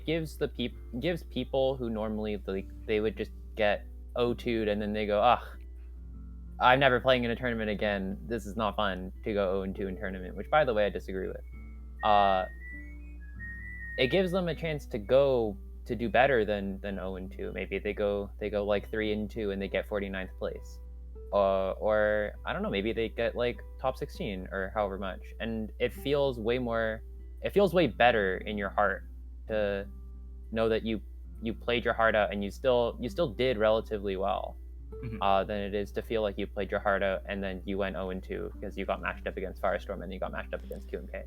gives people who normally they would just get O2'd and then they go, I'm never playing in a tournament again. This is not fun to go 0-2 in tournament, which, by the way, I disagree with. It gives them a chance to go to do better than 0-2. Maybe they go like 3-2 and they get 49th place. Or I don't know, maybe they get like top 16 or however much. And it feels way better in your heart to know that you played your heart out and you still did relatively well. Than it is to feel like you played your heart out and then you went 0-2 because you got matched up against Firestorm and you got matched up against QMK.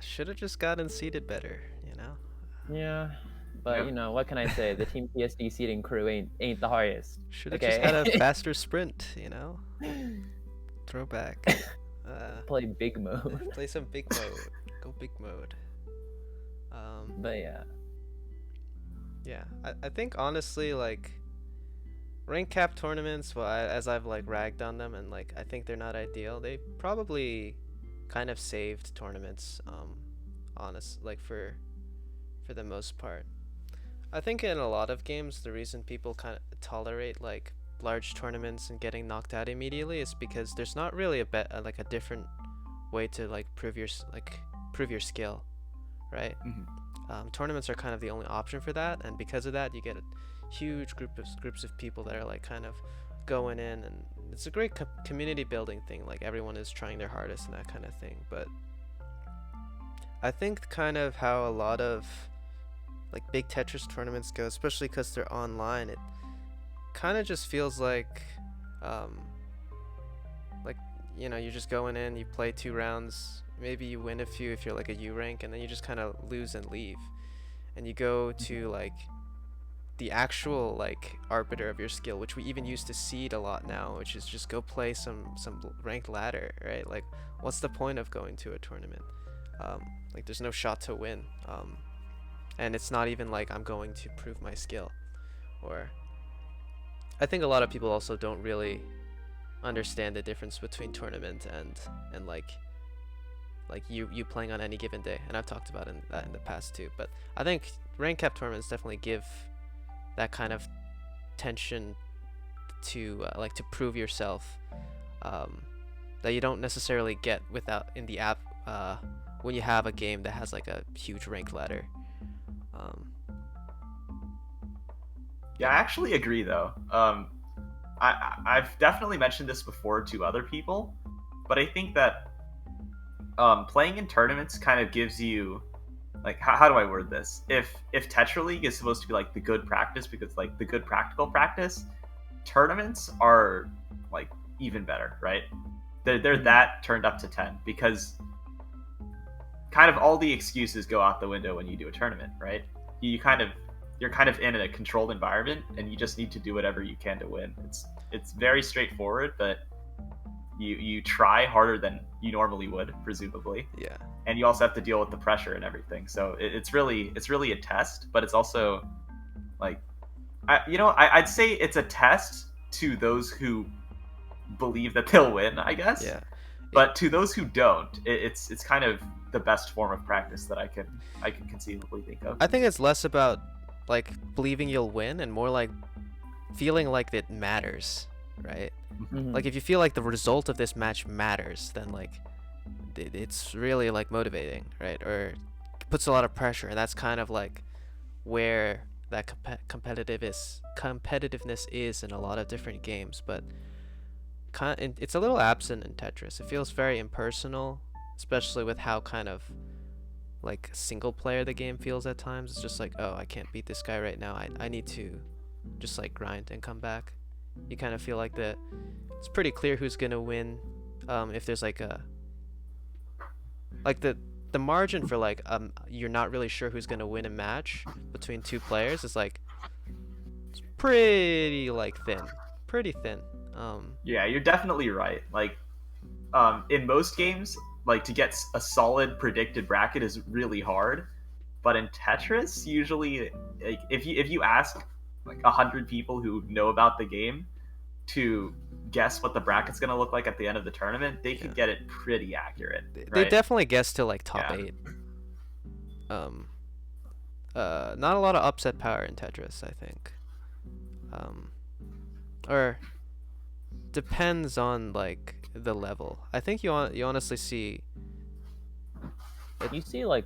Should have just gotten seeded better, Yeah, but what can I say? The Team PSD seeding crew ain't the hardest. Should have just had a faster sprint, Throwback. Play big mode. Play some big mode. Go big mode. But yeah. Yeah, I think honestly, like, rank cap tournaments, well, as I've like ragged on them, and like I think they're not ideal. They probably kind of saved tournaments, like for the most part. I think in a lot of games, the reason people kind of tolerate like large tournaments and getting knocked out immediately is because there's not really like a different way to like prove your skill, right? Tournaments are kind of the only option for that, and because of that, you get a huge groups of people that are like kind of going in, and it's a great community building thing. Like everyone is trying their hardest and that kind of thing. But I think kind of how a lot of like big Tetris tournaments go, especially because they're online, it kind of just feels um, like you're just going in, you play 2 rounds, maybe you win a few if you're like a U rank, and then you just kind of lose and leave, and you go to like the actual like arbiter of your skill, which we even used to seed a lot now, which is just go play some ranked ladder, right? Like, what's the point of going to a tournament? Like, there's no shot to win, and it's not even like I'm going to prove my skill. Or I think a lot of people also don't really understand the difference between tournament and like you playing on any given day, and I've talked about that in the past too. But I think rank cap tournaments definitely give that kind of tension to like to prove yourself, that you don't necessarily get without in the app, when you have a game that has like a huge ranked ladder. Yeah, I actually agree though. I've definitely mentioned this before to other people, but I think that playing in tournaments kind of gives you, like, how do I word this? If Tetra League is supposed to be like the good practice because like the good practical practice, tournaments are like even better, right? They're that turned up to 10 because kind of all the excuses go out the window when you do a tournament, right? You're kind of in a controlled environment and you just need to do whatever you can to win. It's very straightforward, but you try harder than you normally would, presumably. Yeah. And you also have to deal with the pressure and everything. So it's really a test, but it's also like, I'd say it's a test to those who believe that they'll win, I guess. Yeah. But to those who don't, it's kind of the best form of practice that I can conceivably think of. I think it's less about like believing you'll win and more like feeling like it matters, right? Like if you feel like the result of this match matters, then like it's really like motivating, right? Or puts a lot of pressure, and that's kind of like where that competitiveness is in a lot of different games. But it's a little absent in Tetris. It feels very impersonal, especially with how kind of like single player the game feels at times. It's just like, oh, I can't beat this guy right now. I need to just like grind and come back. You kind of feel like it's pretty clear who's gonna win, if there's like the margin for like you're not really sure who's gonna win a match between two players is like it's pretty thin. Yeah, you're definitely right. Like, in most games, like to get a solid predicted bracket is really hard, but in Tetris, usually, like, if you ask like 100 people who know about the game to guess what the bracket's gonna look like at the end of the tournament, they could get it pretty accurate. They definitely guess to like top 8. Not a lot of upset power in Tetris, I think. Or depends on like the level. I think you honestly see. You see like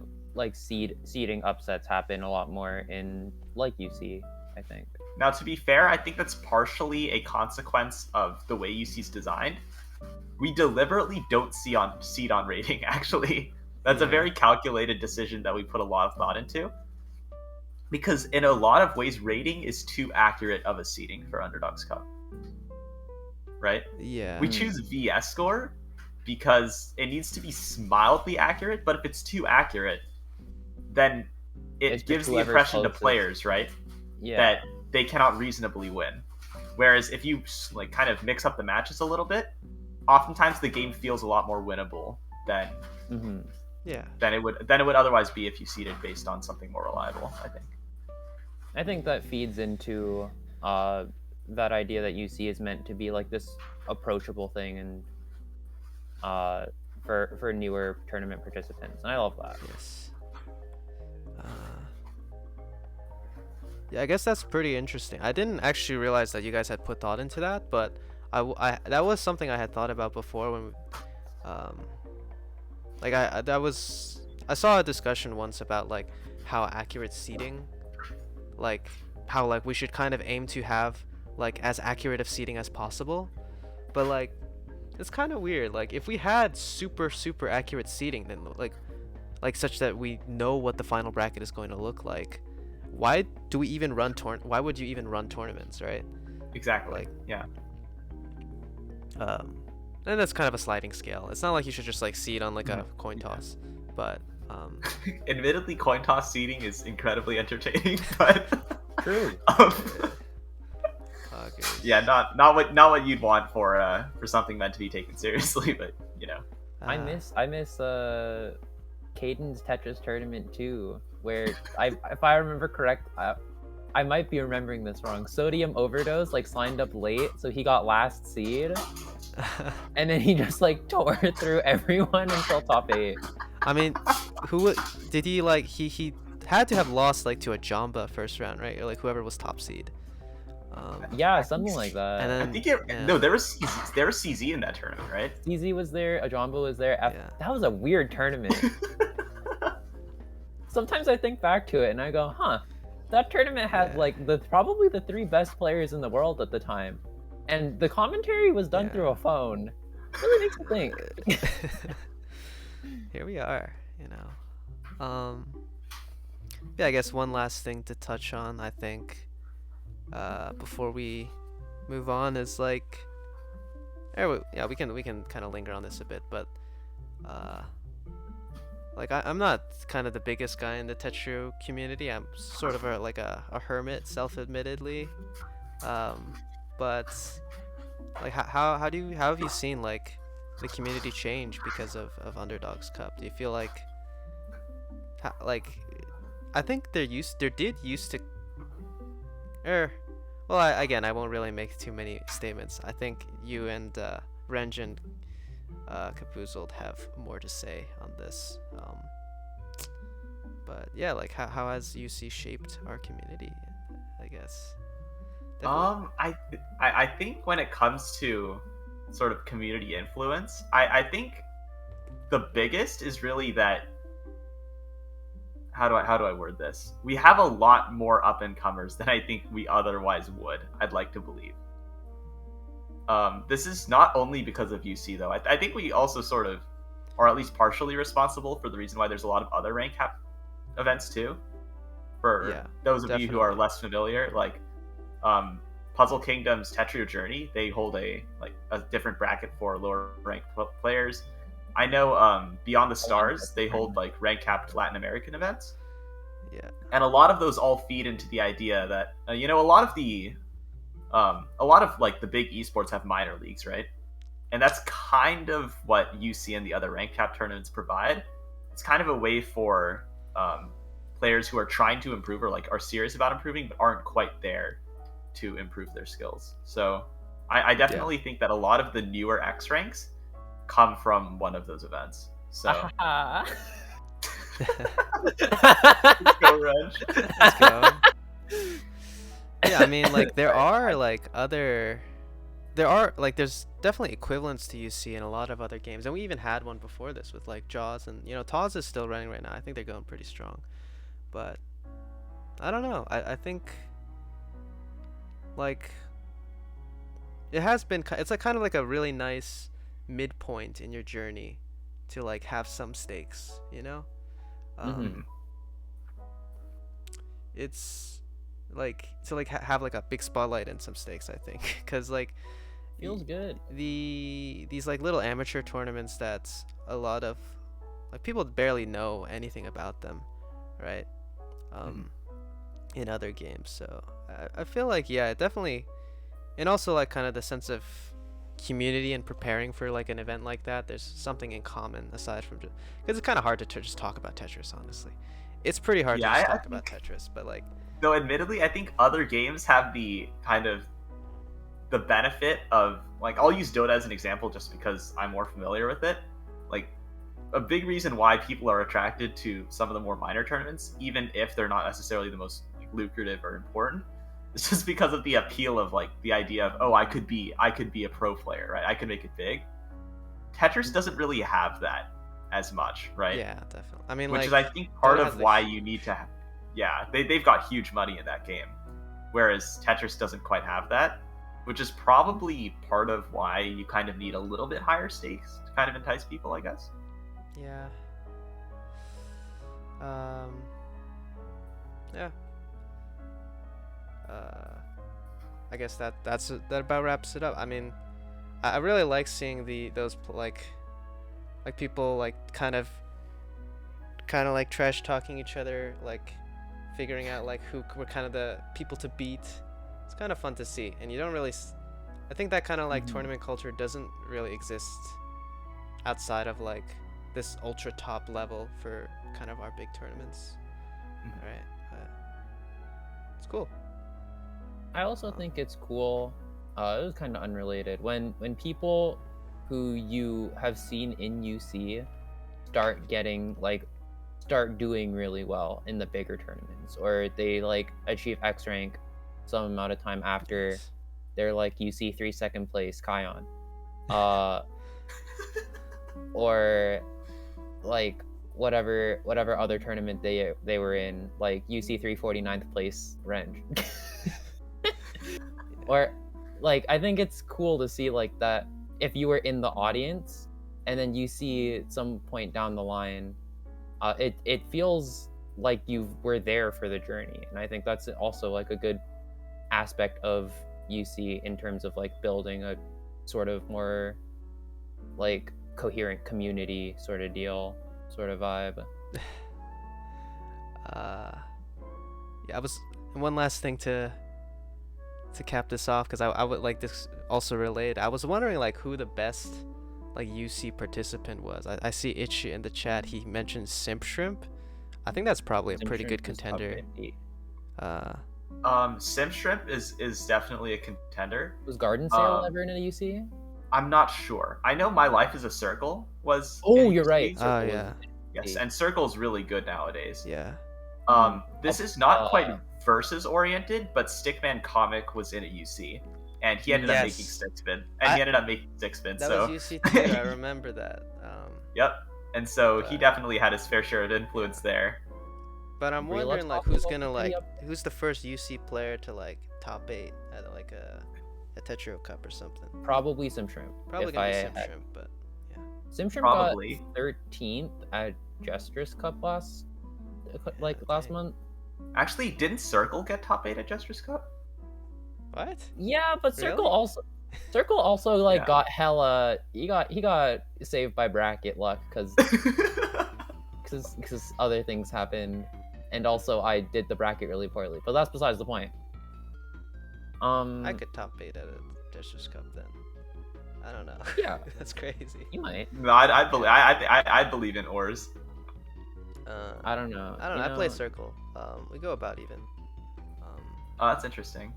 seeding upsets happen a lot more in like UC, I think. Now, to be fair, I think that's partially a consequence of the way UC's designed. We deliberately don't seed on rating, actually. That's a very calculated decision that we put a lot of thought into. Because in a lot of ways, rating is too accurate of a seeding for Underdogs Cup. Right? Yeah. We choose VS score because it needs to be mildly accurate, but if it's too accurate, then it gives the impression to players, right? Yeah. That they cannot reasonably win. Whereas if you like kind of mix up the matches a little bit, oftentimes the game feels a lot more winnable than Yeah. than it would otherwise be if you seeded based on something more reliable, I think. I think that feeds into that idea that UC is meant to be like this approachable thing, and for newer tournament participants, and I love that. Yes. Yeah, I guess that's pretty interesting. I didn't actually realize that you guys had put thought into that, but that was something I had thought about before when, um, like I saw a discussion once about like how accurate seeding, like how like we should kind of aim to have like as accurate of seeding as possible, but like it's kind of weird. Like if we had super accurate seeding, then like such that we know what the final bracket is going to look like, why do we even run why would you even run tournaments, right? Exactly. Like, yeah. And that's kind of a sliding scale. It's not like you should just like seed on like a coin toss, but Admittedly, coin toss seeding is incredibly entertaining, but True. Yeah, not what you'd want for something meant to be taken seriously, but you know. I miss Caden's Tetris tournament too, where if I remember correct, I might be remembering this wrong. Sodium Overdose like signed up late, so he got last seed, and then he just like tore through everyone until top 8. I mean, did he like he had to have lost like to a Jamba first round, right? Or like whoever was top seed. Yeah, something like that. And then, I think no, there was CZ in that tournament, right? CZ was there, Ajamba was there. Yeah. That was a weird tournament. Sometimes I think back to it and I go, huh, that tournament had like probably the 3 best players in the world at the time, and the commentary was done through a phone. It really makes me think. Here we are, you know. Yeah, I guess one last thing to touch on, I think, before we move on is like, we can kind of linger on this a bit, but like I'm not kind of the biggest guy in the Tetris community. I'm sort of a hermit, self-admittedly. But like how have you seen like the community change because of Underdogs Cup? Do you feel like I think there used to well, I won't really make too many statements. I think you and Renge and Caboozled have more to say on this. But yeah, like how has UC shaped our community, I guess? Definitely. I think when it comes to sort of community influence, I think the biggest is really that, how do I word this? We have a lot more up and comers than I think we otherwise would. I'd like to believe. This is not only because of UC though. I think we also sort of, or at least partially responsible for the reason why there's a lot of other rank cap events too. For those of you who are less familiar, like Puzzle Kingdom's Tetris Journey, they hold a different bracket for lower ranked players. I know Beyond the Stars, they hold like rank capped Latin American events. Yeah. And a lot of those all feed into the idea that a lot of like the big esports have minor leagues, right? And that's kind of what UC and the other rank cap tournaments provide. It's kind of a way for players who are trying to improve or like are serious about improving but aren't quite there to improve their skills. So I definitely think that a lot of the newer X ranks come from one of those events. So let's go, Renge. Let's go. Yeah, I mean, like there's definitely equivalents to UC in a lot of other games, and we even had one before this with like Jaws, and Taz is still running right now. I think they're going pretty strong, but I don't know. I think like it's like kind of like a really nice midpoint in your journey to like have some stakes, it's like to like have like a big spotlight and some stakes, I think, because like feels good. These like little amateur tournaments that a lot of like people barely know anything about them, right? In other games. So I feel like definitely, and also like kind of the sense of community and preparing for like an event like that, there's something in common aside from just because it's kind of hard to just talk about Tetris. Honestly, it's pretty hard to Yeah, just I talk about think, Tetris, but like though, admittedly, I think other games have the kind of the benefit of, like, I'll use Dota as an example just because I'm more familiar with it. Like, a big reason why people are attracted to some of the more minor tournaments, even if they're not necessarily the most like, lucrative or important, is just because of the appeal of like the idea of, oh, I could be a pro player, right? I could make it big. Tetris doesn't really have that as much, right? yeah, definitely. I mean, Which like is, I think, part Dota has of the why you need to have, yeah, they've got huge money in that game, whereas Tetris doesn't quite have that, which is probably part of why you kind of need a little bit higher stakes to kind of entice people, I guess. yeah. Yeah. I guess that about wraps it up. I mean, I really like seeing those like people like kind of like trash talking each other, like figuring out like who were kind of the people to beat. It's kind of fun to see, and you don't really. I think that kind of like tournament culture doesn't really exist outside of like this ultra top level for kind of our big tournaments. All right, it's cool. I also think it's cool. It was kind of unrelated when people who you have seen in UC start doing really well in the bigger tournaments, or they like achieve X rank some amount of time after they're like UC 3 second place Kion, or like whatever other tournament they were in, like UC 349th place Renge. Or like I think it's cool to see like that if you were in the audience and then you see some point down the line, it feels like you were there for the journey, and I think that's also like a good aspect of UC in terms of like building a sort of more like coherent community sort of deal, sort of vibe. Yeah, one last thing to cap this off, because I would like this also relate. I was wondering like who the best like UC participant was. I see Itchy in the chat. He mentioned Simp Shrimp. I think that's probably a pretty good contender. Simp Shrimp is definitely a contender. Was Garden Sale ever in a UC? I'm not sure. I know My Life is a Circle was. Oh, you're right. Oh yeah. Yes, and Circle's really good nowadays. Yeah. This is not quite versus oriented, but Stickman Comic was in a UC, and he ended up making Stickspin, That was UC too. I remember that. Yep. And so he definitely had his fair share of influence there. But I'm wondering like who's the first UC player to like top 8 at like a Tetris Cup or something. Probably Simp Shrimp. Probably gonna be Simp Shrimp, but yeah. Simp Shrimp got 13th at Tetris Cup last month. Actually, didn't Circle get top 8 at Jester's Cup? What? Yeah, but Circle also like got hella. He got saved by bracket luck because other things happened, and also I did the bracket really poorly. But that's besides the point. I could top 8 at a Jester's Cup then. I don't know. Yeah, that's crazy. You might. No, I believe in Ors. I don't know. I play Circle. We go about even. Oh, that's interesting.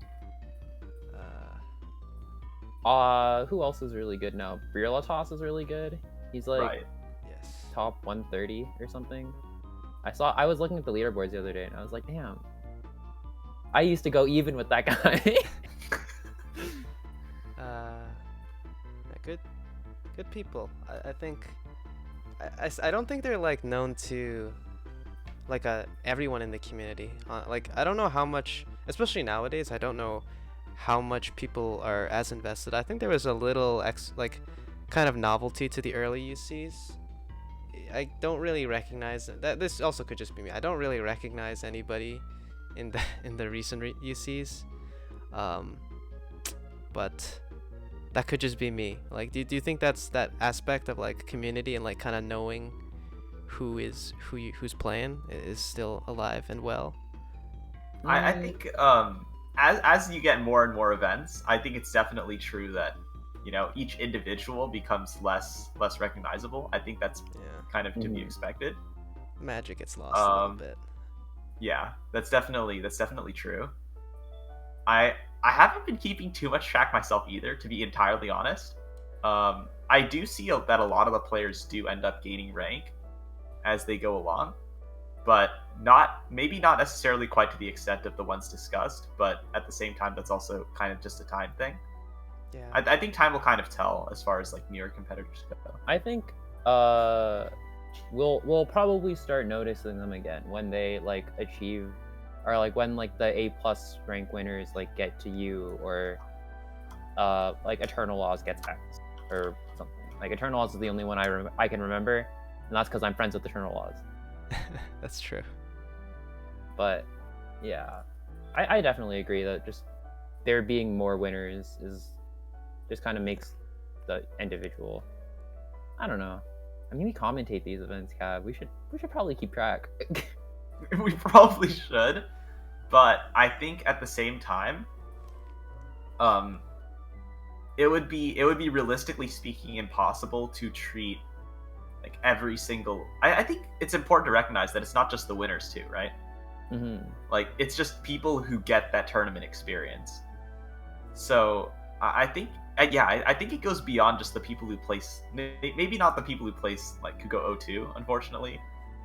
Who else is really good now? Briolatos is really good. He's like top 130 or something. I was looking at the leaderboards the other day and I was like, damn. I used to go even with that guy. Good people. I think. I don't think they're like known to like everyone in the community. Like I don't know how much, especially nowadays. I don't know how much people are as invested. I think there was a little kind of novelty to the early UCs. I don't really recognize that. This also could just be me. I don't really recognize anybody in the recent UCs. But that could just be me. Like, do you think that's that aspect of like community and like kind of knowing who's playing is still alive and well? I think as you get more and more events, I think it's definitely true that each individual becomes less recognizable. I think that's Yeah. kind of to be expected. Magic gets lost a little Um, bit. yeah, that's definitely true. I haven't been keeping too much track myself either, to be entirely honest. I do see that a lot of the players do end up gaining rank as they go along, but maybe not necessarily quite to the extent of the ones discussed. But at the same time, that's also kind of just a time thing. Yeah. I think time will kind of tell as far as like newer competitors go. I think we'll probably start noticing them again when they like achieve, or like when like the A+ rank winners like get to you, or like Eternal Laws gets X or something. Like Eternal Laws is the only one I can remember, and that's because I'm friends with Eternal Laws. That's true. But yeah, I definitely agree that just there being more winners is just kind of makes the individual. I don't know. I mean, we commentate these events, Cab. We should probably keep track. We probably should, but I think at the same time, it would be realistically speaking impossible to treat like every single. I think it's important to recognize that it's not just the winners too, right? Mm-hmm. Like it's just people who get that tournament experience. So I think, I think it goes beyond just the people who place. Maybe not the people who place like who go 0-2, unfortunately,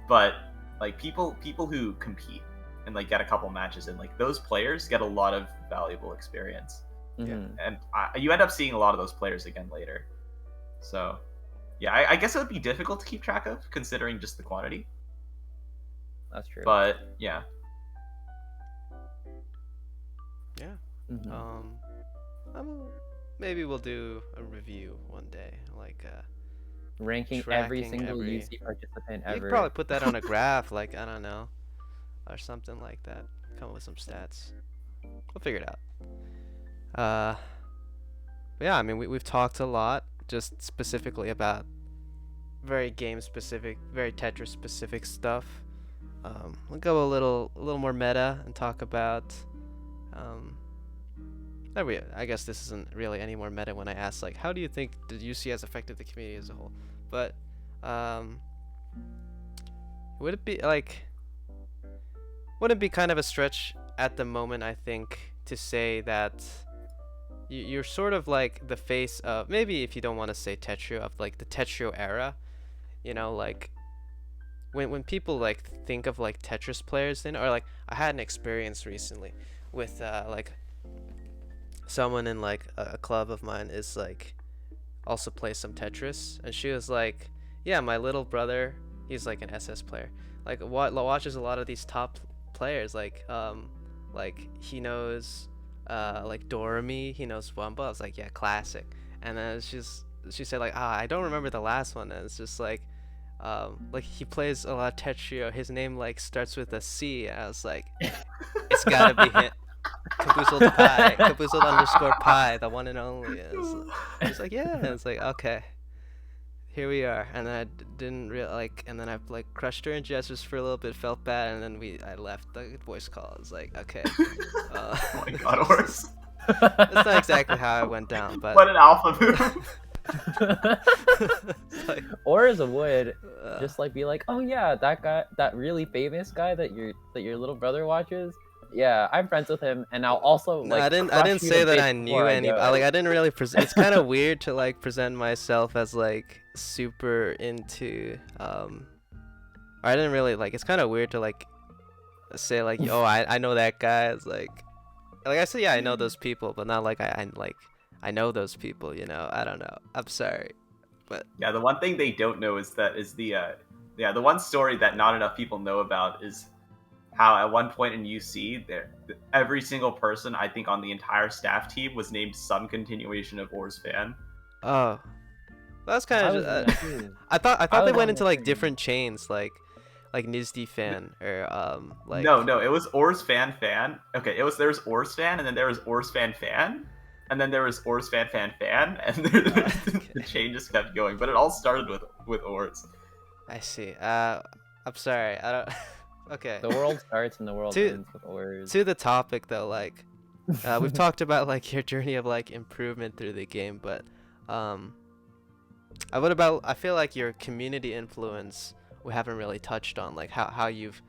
but like people who compete and like get a couple matches in. Like those players get a lot of valuable experience, Mm-hmm. and you end up seeing a lot of those players again later. So yeah, I guess it would be difficult to keep track of considering just the quantity. That's true. But yeah. Yeah. Mm-hmm. Maybe we'll do a review one day, like Ranking every tracking single every- UC participant you ever. could probably put that on a graph, like I don't know, or something like that. Come up with some stats. We'll figure it out. But yeah, I mean we've talked a lot, just specifically about very game specific, very Tetris specific stuff. We'll go a little more meta and talk about. I guess this isn't really any more meta when I ask like, how do you think the UC has affected the community as a whole? But would it be like, wouldn't it be kind of a stretch at the moment, I think, to say that you're sort of like the face of, maybe if you don't want to say Tetrio, of like the Tetrio era, like when people like think of like Tetris players, then, or like I had an experience recently with like someone in like a club of mine is like also plays some Tetris, and she was like, yeah, my little brother, he's like an SS player, like watches a lot of these top players, like he knows like Doremi, he knows Wumba. I was like, yeah, classic. And then she said like, I don't remember the last one, and it's just like he plays a lot of Tetrio, his name like starts with a C, and I was like, it's gotta be him. Caboozled Pie, Caboozled_Pie, the one and only. It's like, yeah, and it's like, okay, here we are. And then I didn't really like, and then I like crushed her in gestures for a little bit, felt bad, and then I left the voice call. I was like, okay. Oh my god, Horse. That's not exactly how it went down, but What an alpha move. like, or as a would just like be like, oh yeah, that guy, that really famous guy that your little brother watches. Yeah, I'm friends with him, and I'll also no, like. I didn't say that I knew any. Like I didn't really present. It's kind of weird to like present myself as like super into. Or I didn't really like. It's kind of weird to like say like, oh, I know that guy. It's like I said, yeah, I know those people, but not like I know those people. I don't know. I'm sorry, but yeah, the one thing they don't know is the one story that not enough people know about is how at one point in UC, every single person I think on the entire staff team was named some continuation of Or's fan. Oh, that's kind of. I thought they went into like different chains, like Nizdi fan or like. No, it was Or's fan. Okay, there was Or's fan, and then there was Or's fan, and then there was Or's fan, and the chain just kept going. But it all started with Or's. I see. I'm sorry. I don't. Okay. The world starts and the world ends with Ors. To the topic though, like we've talked about like your journey of like improvement through the game, but Um, what about? I feel like your community influence we haven't really touched on, like uh, how you've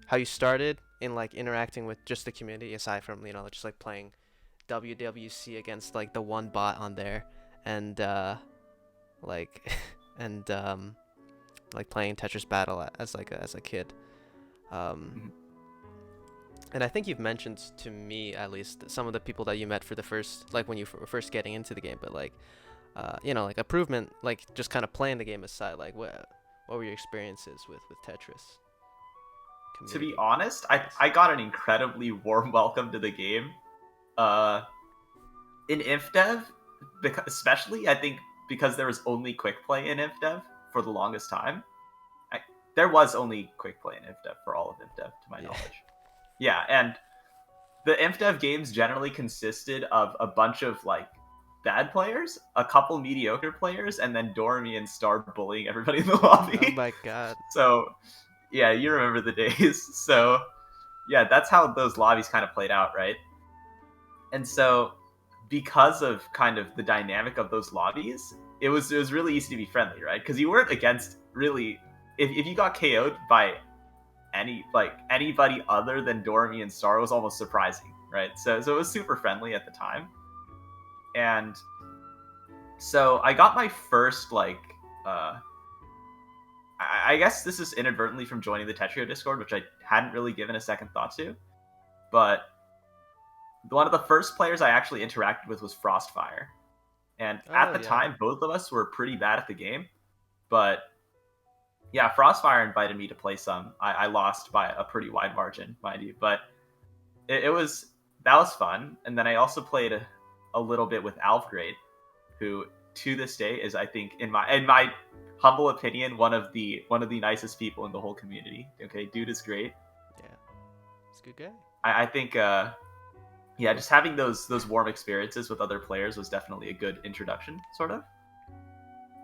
how you started in like interacting with just the community aside from just like playing WWC against like the one bot on there and like and like playing Tetris Battle as like as a kid. Um, Mhm. and I think you've mentioned to me at least some of the people that you met for the first like when you were first getting into the game, but like like improvement, like just kind of playing the game aside, like what were your experiences with Tetris To be community honest, wise? I got an incredibly warm welcome to the game. Uh, in InfDev, because, especially I think because there was only quick play in InfDev for the longest time. I, there was only quick play in InfDev for all of InfDev, to my Yeah. knowledge. Yeah, and the InfDev games generally consisted of a bunch of like bad players, a couple mediocre players, and then Dormy and Star bullying everybody in the Oh lobby. my god. So yeah, you remember the days. So yeah, that's how those lobbies kind of played out, right? And so because of kind of the dynamic of those lobbies, it was really easy to be friendly, right? Because you weren't against really if you got KO'd by anybody other than Dormy and Star was almost surprising, right? So it was super friendly at the time. And so I got my first I guess this is inadvertently from joining the Tetrio Discord, which I hadn't really given a second thought to. But one of the first players I actually interacted with was Frostfire. And at Oh the yeah. time, both of us were pretty bad at the game. But yeah, Frostfire invited me to play some. I lost by a pretty wide margin, mind you. But it was that was fun. And then I also played a little bit with Alfgrade, who to this day is, I think, in my humble opinion, one of the nicest people in the whole community. Okay, dude is great. Yeah. It's a good guy. I think yeah, just having those warm experiences with other players was definitely a good introduction, sort of.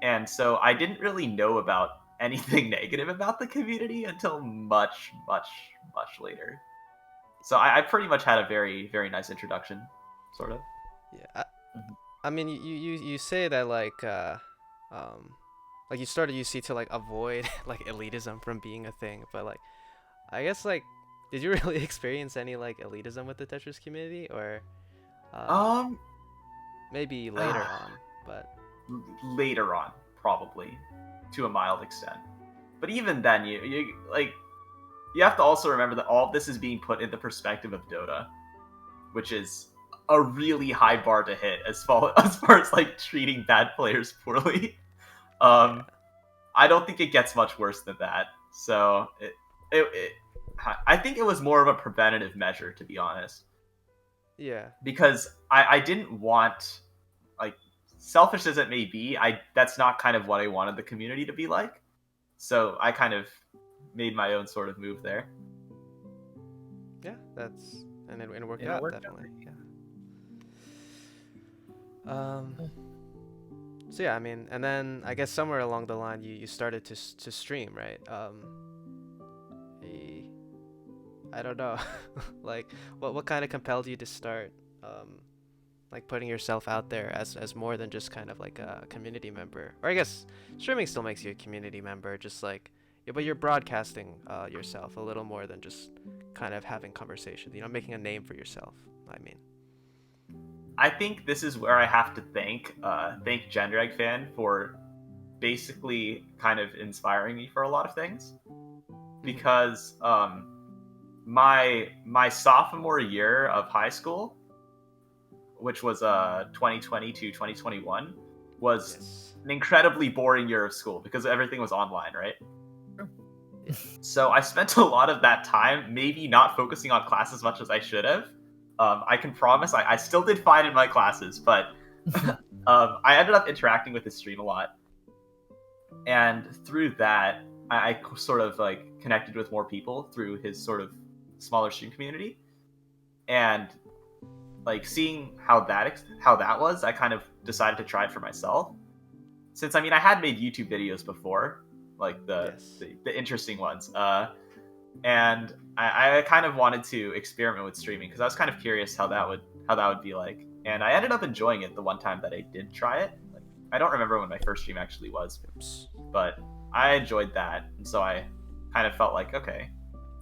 And so I didn't really know about anything negative about the community until much, much, much later. So I pretty much had a very, very nice introduction, sort of. Yeah. I mean you say that like you started UC to like avoid like elitism from being a thing, but like I guess like did you really experience any like elitism with the Tetris community or um Um, maybe later on, but later on, probably, to a mild extent. But even then, you have to also remember that all of this is being put in the perspective of Dota, which is a really high bar to hit as far as like treating bad players poorly. yeah. Um, I don't think it gets much worse than that. So it I think it was more of a preventative measure, to be honest, Yeah. because I didn't want, like, selfish as it may be, I that's not kind of what I wanted the community to be like. So I kind of made my own sort of move there. Yeah, that's and it worked And it out worked out. definitely. Yeah. Um so yeah, I mean, and then I guess somewhere along the line you started to stream, right? eh, I don't know. Like what kind of compelled you to start like putting yourself out there as more than just kind of like a community member? Or I guess streaming still makes you a community member, just like yeah, but you're broadcasting yourself a little more than just kind of having conversations, making a name for yourself, I mean. I think this is where I have to thank Gendrag fan for basically kind of inspiring me for a lot of things, Mhm. because my sophomore year of high school, which was 2020 to 2021, was Yes. an incredibly boring year of school because everything was online, right? Yeah. So I spent a lot of that time maybe not focusing on class as much as I should have. I can promise I still did fine in my classes, but I ended up interacting with his stream a lot. And through that, I sort of like connected with more people through his sort of smaller stream community. And like seeing how that was, I kind of decided to try it for myself. Since I mean I had made YouTube videos before, like the Yes. the, the interesting ones. And I kind of wanted to experiment with streaming because I was kind of curious how that would be like. And I ended up enjoying it the one time that I did try it. Like, I don't remember when my first stream actually was, Oops. but I enjoyed that, and so I kind of felt like, okay,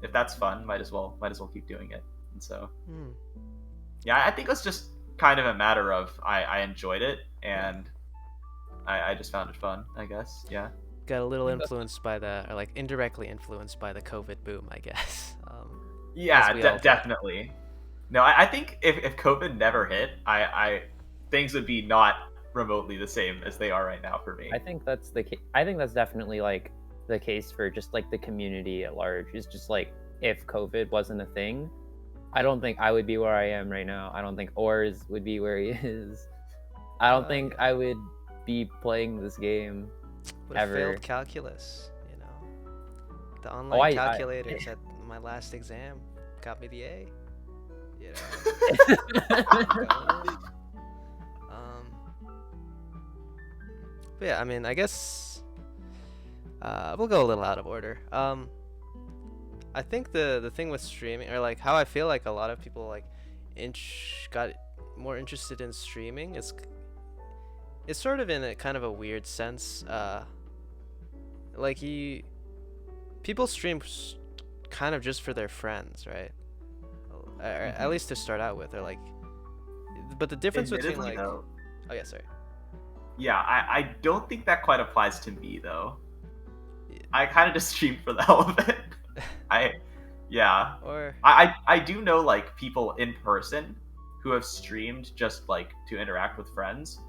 if that's fun, might as well keep doing it. And so, yeah, I think it was just kind of a matter of I enjoyed it, and I just found it fun, I guess. Yeah. Got a little influenced by or like indirectly influenced by the COVID boom, I guess. Yeah, we all did. definitely. No, I think if COVID never hit, I things would be not remotely the same as they are right now for me. I think that's I think that's definitely like the case for just like the community at large. It's just like if COVID wasn't a thing, I don't think I would be where I am right now. I don't think Ors would be where he is. I don't think I would be playing this game Would have ever. failed calculus, you know. The online calculators at my last exam got me the A. You know. But yeah, I mean, I guess we'll go a little out of order. I think the thing with streaming, or like how I feel like a lot of people like got more interested in streaming, it's sort of in a kind of a weird sense. Like people stream kind of just for their friends, right? Or at least to start out with, or like. But the difference between like, oh yeah, sorry. Yeah, I don't think that quite applies to me though. Yeah. I kind of just stream for the hell of it. I do know like people in person who have streamed just like to interact with friends,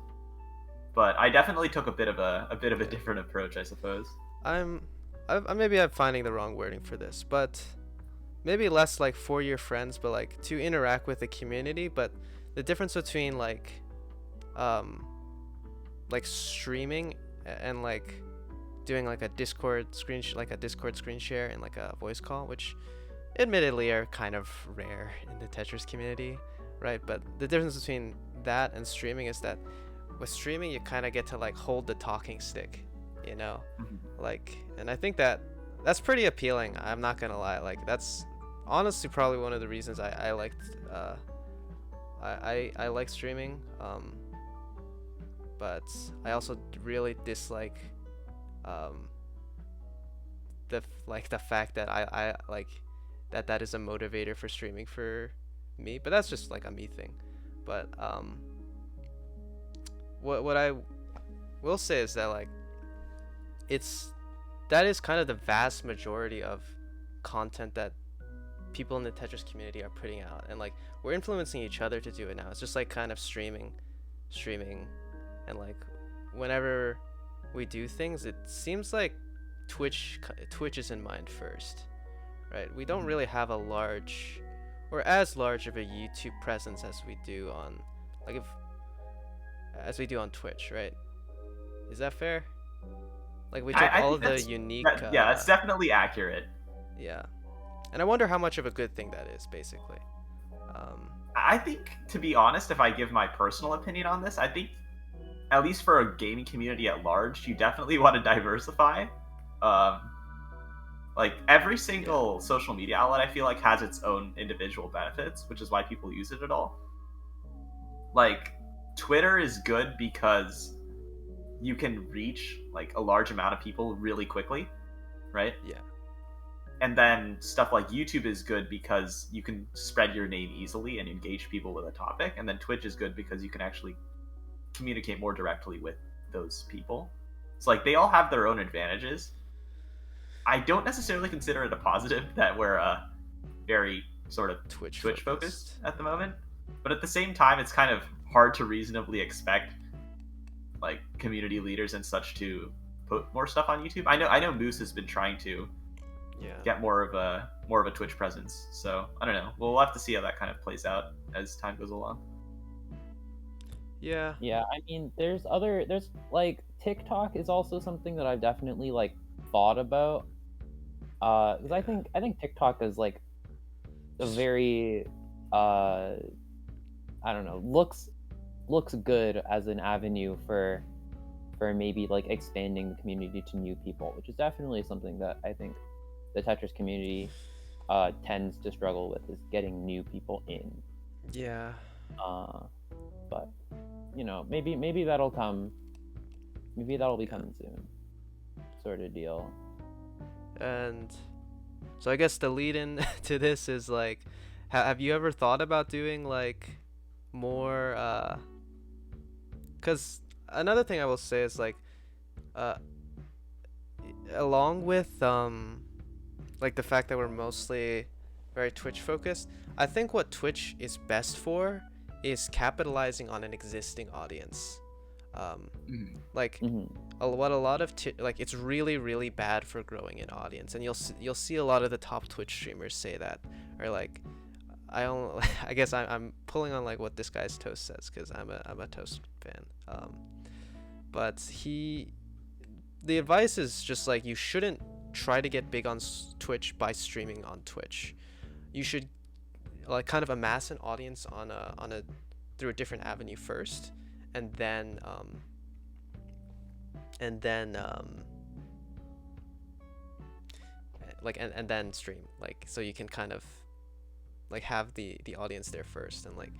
but I definitely took a bit of a different approach, I suppose. Maybe I'm finding the wrong wording for this, but maybe less like for your friends, but like to interact with the community. But the difference between like streaming and like doing like a Discord screen share and like a voice call, which admittedly are kind of rare in the Tetris community, right? But the difference between that and streaming is that with streaming you kind of get to like hold the talking stick, you know. Like, and I think that's pretty appealing, I'm not gonna lie. Like, that's honestly probably one of the reasons I liked I like streaming, but I also really dislike the fact that I like that is a motivator for streaming for me. But that's just like a me thing. But what I will say is that like that is kind of the vast majority of content that people in the Tetris community are putting out, and like we're influencing each other to do it now. It's just like kind of streaming, and like whenever we do things, it seems like Twitch is in mind first, right? We don't really have a large or as large of a YouTube presence as we do on on Twitch, right? Is that fair? Like we took all of the unique. Yeah, that's definitely accurate. Yeah, and I wonder how much of a good thing that is, basically. I think, to be honest, if I give my personal opinion on this, I think, at least for a gaming community at large, you definitely want to diversify. Like every single social media outlet, I feel like has its own individual benefits, which is why people use it at all. Like Twitter is good because you can reach like a large amount of people really quickly, right? Yeah. And then stuff like YouTube is good because you can spread your name easily and engage people with a topic. And then Twitch is good because you can actually communicate more directly with those people. So like they all have their own advantages. I don't necessarily consider it a positive that we're very sort of Twitch focused at the moment. But at the same time, it's kind of hard to reasonably expect like community leaders and such to put more stuff on YouTube. I know Moose has been trying to get more of a Twitch presence. So I don't know. We'll have to see how that kind of plays out as time goes along. Yeah. I mean, there's like TikTok is also something that I've definitely like thought about. Because I think TikTok is like a very I don't know, looks good as an avenue for maybe like expanding the community to new people, which is definitely something that I think the Tetris community tends to struggle with, is getting new people in. Yeah. But maybe that'll come. Maybe that'll be coming soon, sort of deal. And so I guess the lead in to this is like, have you ever thought about doing like more? Because another thing I will say is like, uh, along with like the fact that we're mostly very Twitch focused, I think what Twitch is best for is capitalizing on an existing audience. Like what a lot of like it's really bad for growing an audience, and you'll see a lot of the top Twitch streamers say that, or like I guess I'm pulling on like what this guy's Toast says because I'm a Toast fan. But the advice is just like you shouldn't try to get big on Twitch by streaming on Twitch. You should like kind of amass an audience on a through a different avenue first, and then like and then stream, like so you can kind of like have the audience there first, and like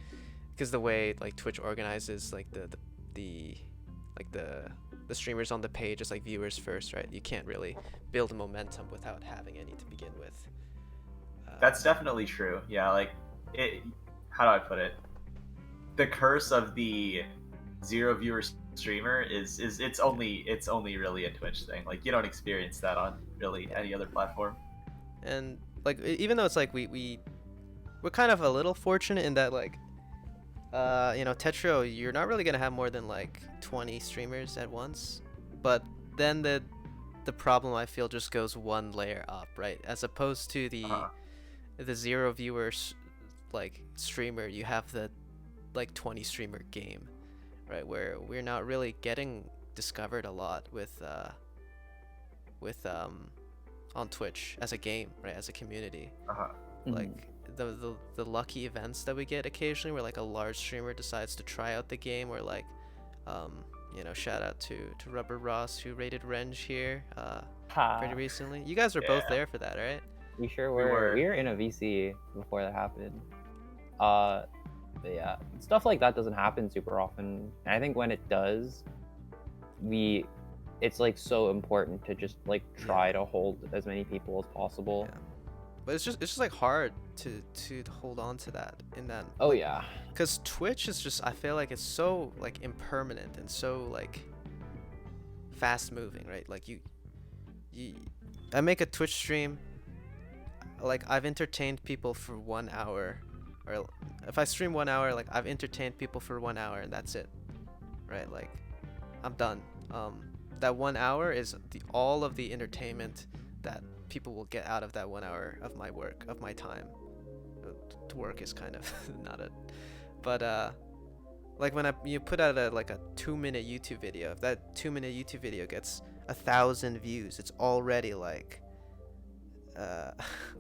because the way like Twitch organizes like the like the streamers on the page is like viewers first, right? You can't really build momentum without having any to begin with. That's definitely true. Yeah, like it. How do I put it? The curse of the 0 viewer streamer is it's only really a Twitch thing. Like you don't experience that on really any other platform. And like even though it's like we're kind of a little fortunate in that like Tetro, you're not really gonna have more than like 20 streamers at once, but then the problem I feel just goes one layer up, right? As opposed to the 0 viewers like streamer, you have the like 20 streamer game, right? Where we're not really getting discovered a lot with on Twitch as a game, right? As a community. Like the lucky events that we get occasionally where like a large streamer decides to try out the game, or like shout out to Rubber Ross who rated Renge here pretty recently. You guys were both there for that, right? We sure were. We were in a VC before that happened. But yeah, stuff like that doesn't happen super often, and I think when it does, it's like so important to just like try to hold as many people as possible. Yeah. But it's just like hard to hold on to that in that. Oh yeah. Because Twitch is just, I feel like it's so like impermanent and so like fast moving, right? Like I make a Twitch stream, like I've entertained people for 1 hour, or if I stream 1 hour, like I've entertained people for 1 hour and that's it, right? Like I'm done. That 1 hour is all of the entertainment that people will get out of that 1 hour of my work, of my time. Work is kind of not it, but like when you put out a 2-minute YouTube video, if that 2-minute YouTube video gets 1,000 views, it's already like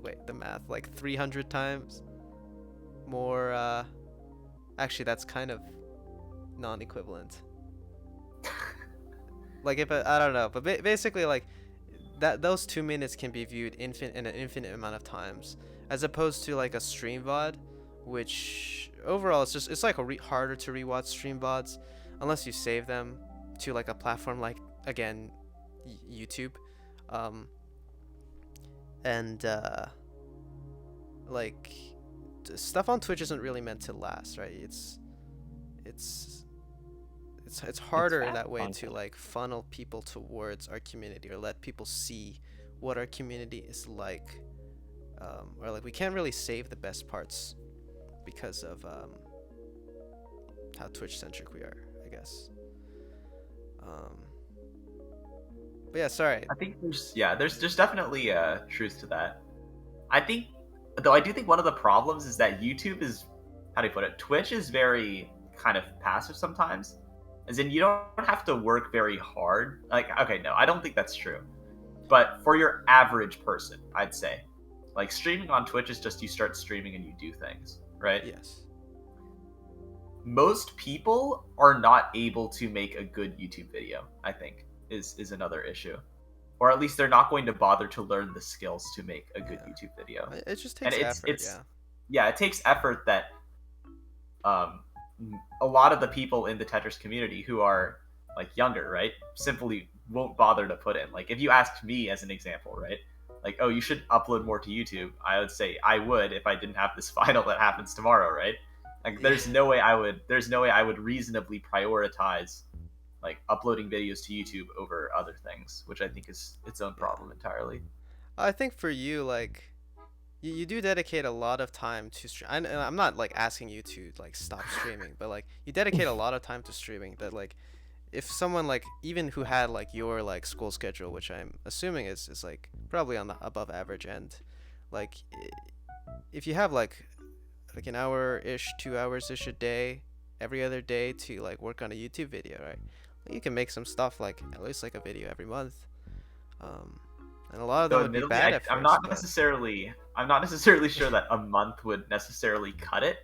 wait, the math, like 300 times more. Actually that's kind of non-equivalent. Like if I don't know, but basically like that those 2 minutes can be viewed in an infinite amount of times, as opposed to like a stream VOD, which overall it's like harder to rewatch stream VODs unless you save them to like a platform like, again, YouTube, and like stuff on Twitch isn't really meant to last, right? It's harder in that way content to like funnel people towards our community, or let people see what our community is like, or like we can't really save the best parts because of how Twitch centric we are, I guess. But yeah, sorry. I think there's definitely truth to that. I do think one of the problems is that YouTube is, how do you put it? Twitch is very kind of passive sometimes. As in, you don't have to work very hard. Like, okay, no, I don't think that's true. But for your average person, I'd say, like, streaming on Twitch is just you start streaming and you do things, right? Yes. Most people are not able to make a good YouTube video, I think, is another issue. Or at least they're not going to bother to learn the skills to make a good YouTube video. It just takes effort, Yeah, it takes effort that um, a lot of the people in the Tetris community who are like younger, right, simply won't bother to put in. Like if you asked me as an example, right, like, oh, you should upload more to YouTube, I would say I would if I didn't have this final that happens tomorrow, right? Like Yeah. there's no way I would reasonably prioritize like uploading videos to YouTube over other things, which I think is its own Yeah. problem entirely. I think for you, like, you do dedicate a lot of time to stream. I'm not like asking you to like stop streaming, but like you dedicate a lot of time to streaming. That like, if someone like even who had like your like school schedule, which I'm assuming is like probably on the above average end, like if you have like an hour ish, 2 hours ish a day, every other day to like work on a YouTube video, right? You can make some stuff like at least like a video every month. Um, and a lot of them So would be admittedly, bad at I'm first, not but necessarily I'm not necessarily sure that a month would necessarily cut it.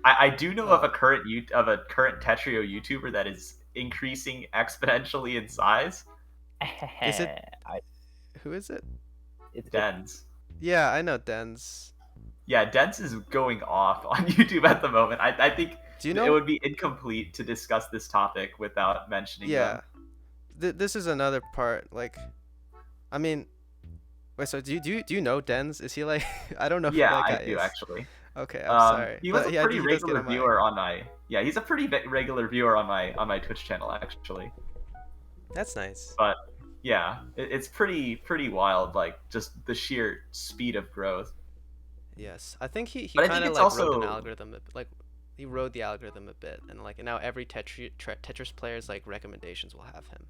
I do know of uh, a current Tetrio YouTuber that is increasing exponentially in size. is it I, who is it? it's Dens. Yeah, I know Dens. Yeah, Dens is going off on YouTube at the moment. I think Do you it know? would be incomplete to discuss this topic without mentioning them. Yeah, this is another part. Like, I mean, wait. So do you know Dens? Is he like? I don't know who Yeah, that I guy do is. actually. Okay, I'm sorry, He was but a yeah, pretty he does get regular on my. viewer on my he's a pretty regular viewer on my Twitch channel actually. That's nice. But yeah, it's pretty wild, like just the sheer speed of growth. Yes, I think he But I kind think of it's like wrote an also algorithm, like he wrote the algorithm a bit, and like now every Tetris player's like recommendations will have him.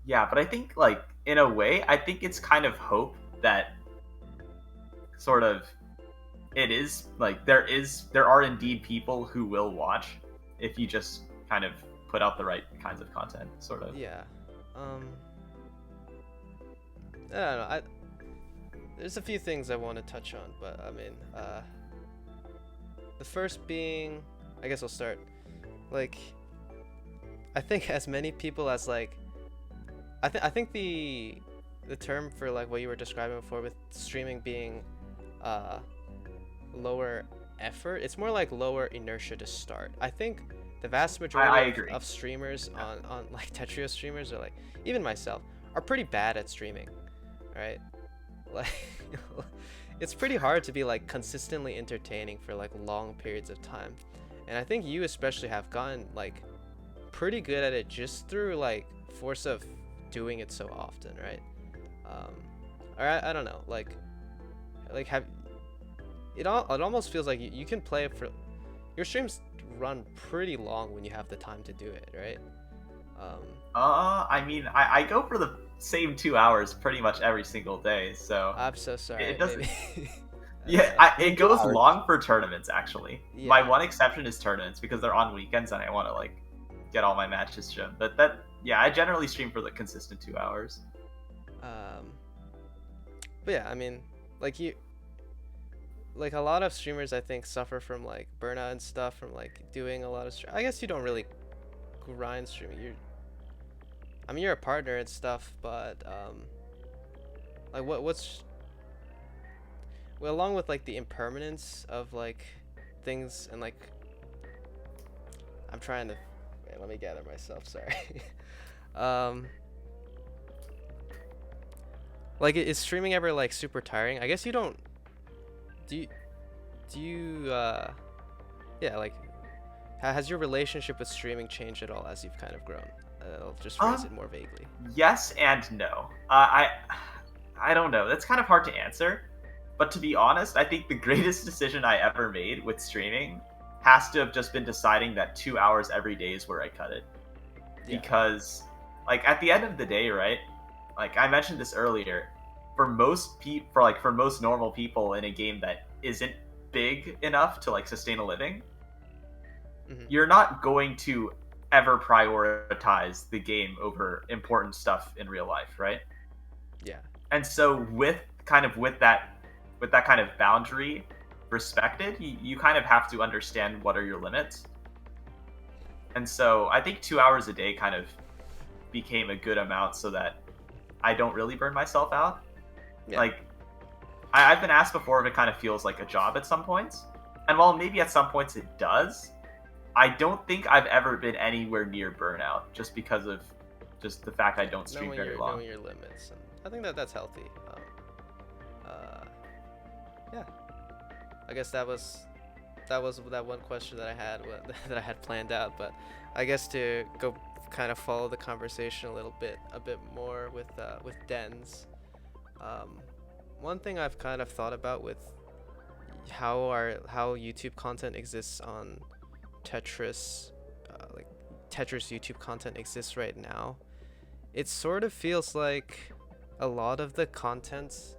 yeah, but I think like in a way, I think it's kind of hope that sort of it is like there are indeed people who will watch if you just kind of put out the right kinds of content, sort of. Yeah. I don't know. There's a few things I want to touch on, but I mean, the first being, I guess I'll start. Like, I think as many people as like, I think the term for like what you were describing before with streaming being, lower effort, it's more like lower inertia to start. I think the vast I majority agree. of streamers on like Tetris streamers or like even myself are pretty bad at streaming, right? Like it's pretty hard to be like consistently entertaining for like long periods of time, and I think you especially have gotten like pretty good at it just through like force of doing it so often, right? Or I don't know, like have it almost feels like you can play it for your streams run pretty long when you have the time to do it, right? I mean, I go for the same 2 hours pretty much every single day, so I'm so sorry. it doesn't. Maybe. Yeah, it goes 2 hours. long for tournaments actually. My Yeah. one exception is tournaments because they're on weekends and I want to like get all my matches shown. But yeah, I generally stream for the consistent 2 hours. But yeah, I mean, like like a lot of streamers I think suffer from like burnout and stuff from like doing a lot of I guess you don't really grind streaming. I mean, you're a partner and stuff, but like what's well, along with like the impermanence of like things and like I'm trying to wait, let me gather myself, sorry. um like is streaming ever like super tiring? I guess you don't do you yeah, like has your relationship with streaming changed at all as you've kind of grown? I'll just phrase it more vaguely. Yes and no. I don't know. That's kind of hard to answer. But to be honest, I think the greatest decision I ever made with streaming has to have just been deciding that 2 hours every day is where I cut it. Yeah. Because, like, at the end of the day, right? Like I mentioned this earlier, for most normal people in a game that isn't big enough to like sustain a living, you're not going to ever prioritize the game over important stuff in real life, right? Yeah. And so with that kind of boundary respected, you kind of have to understand what are your limits. And so I think 2 hours a day kind of became a good amount so that I don't really burn myself out. Yeah. Like I've been asked before if it kind of feels like a job at some points, And while maybe at some points it does, I don't think I've ever been anywhere near burnout just because of just the fact I don't stream very long. Knowing your limits, and I think that's healthy. Yeah, I guess that was that one question that I had that I had planned out, but I guess to go kind of follow the conversation a bit more with Dens. One thing I've kind of thought about with how YouTube content exists on Tetris, like Tetris YouTube content exists right now, it sort of feels like a lot of the content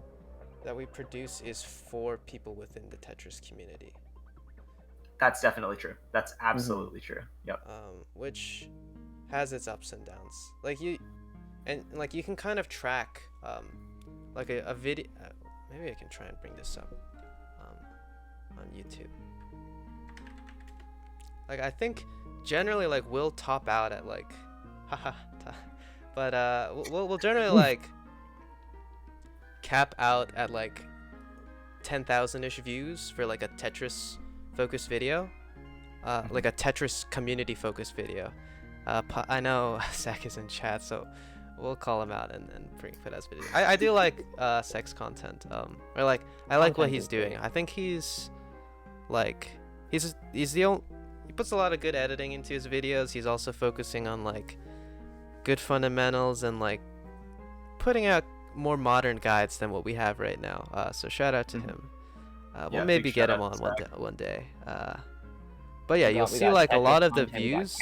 that we produce is for people within the Tetris community. That's definitely true. That's absolutely true. Yep. Which has its ups and downs. Like you can kind of track like a video. Maybe I can try and bring this up on YouTube. Like I think generally like we'll top out at like but we'll generally like cap out at like 10,000-ish views for like a Tetris focused video, like a Tetris community focused video. I know Zach is in chat, so we'll call him out and put as video. I do like sex content, or like I like what he's doing. I think he's like he's the only, he puts a lot of good editing into his videos. He's also focusing on like good fundamentals and like putting out more modern guides than what we have right now. So shout out to him. We'll maybe get him on one day. But yeah, you'll see like a lot of the views,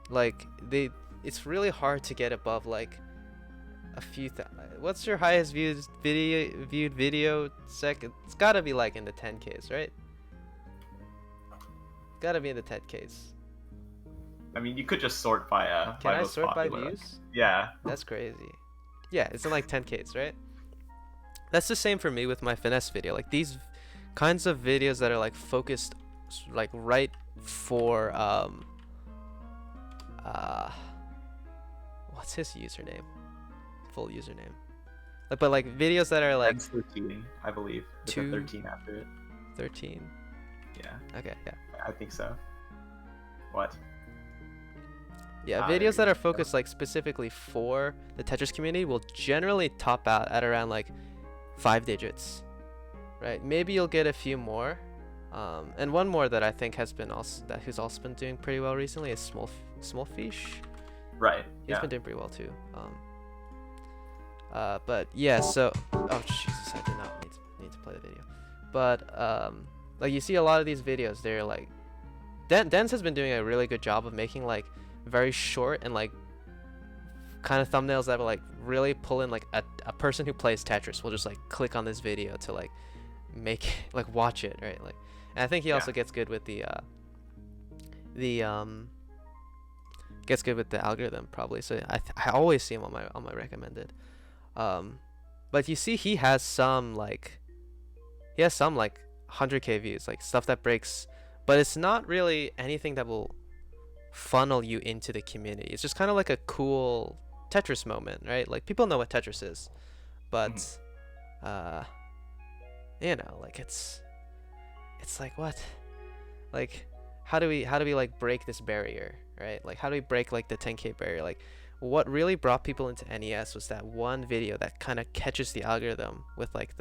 like it's really hard to get above like a few. What's your highest viewed video second? It's gotta be like in the 10Ks, right? Gotta be in the 10Ks. I mean, you could just sort by Can I most sort by popular. views? Yeah. That's crazy. Yeah, it's in like 10Ks, right? That's the same for me with my finesse video. Like these kinds of videos that are like focused like right for what's his username? Full username. But like videos that are like 13, I believe. With a 13 after it. 13. Yeah. Okay, yeah. I think so. What? Yeah, videos that are focused like specifically for the Tetris community will generally top out at around like 5 digits, right? Maybe you'll get a few more, and one more that I think who's also been doing pretty well recently is Small Fish. Right. He's been doing pretty well too. But yeah, so oh Jesus, I did not need to play the video, but like you see a lot of these videos, they're like Dens has been doing a really good job of making like very short and like kind of thumbnails that will like really pull in like a person who plays Tetris will just like click on this video to like make like watch it, right? Like, and I think he also gets good with the algorithm probably. So I always see him on my recommended. But you see he has some like 100K views, like stuff that breaks, but it's not really anything that will funnel you into the community. It's just kind of like a cool Tetris moment, right? Like people know what Tetris is, but you know, like it's like what, like how do we like break this barrier, right? Like how do we break like the 10K barrier? Like what really brought people into NES was that one video that kind of catches the algorithm with like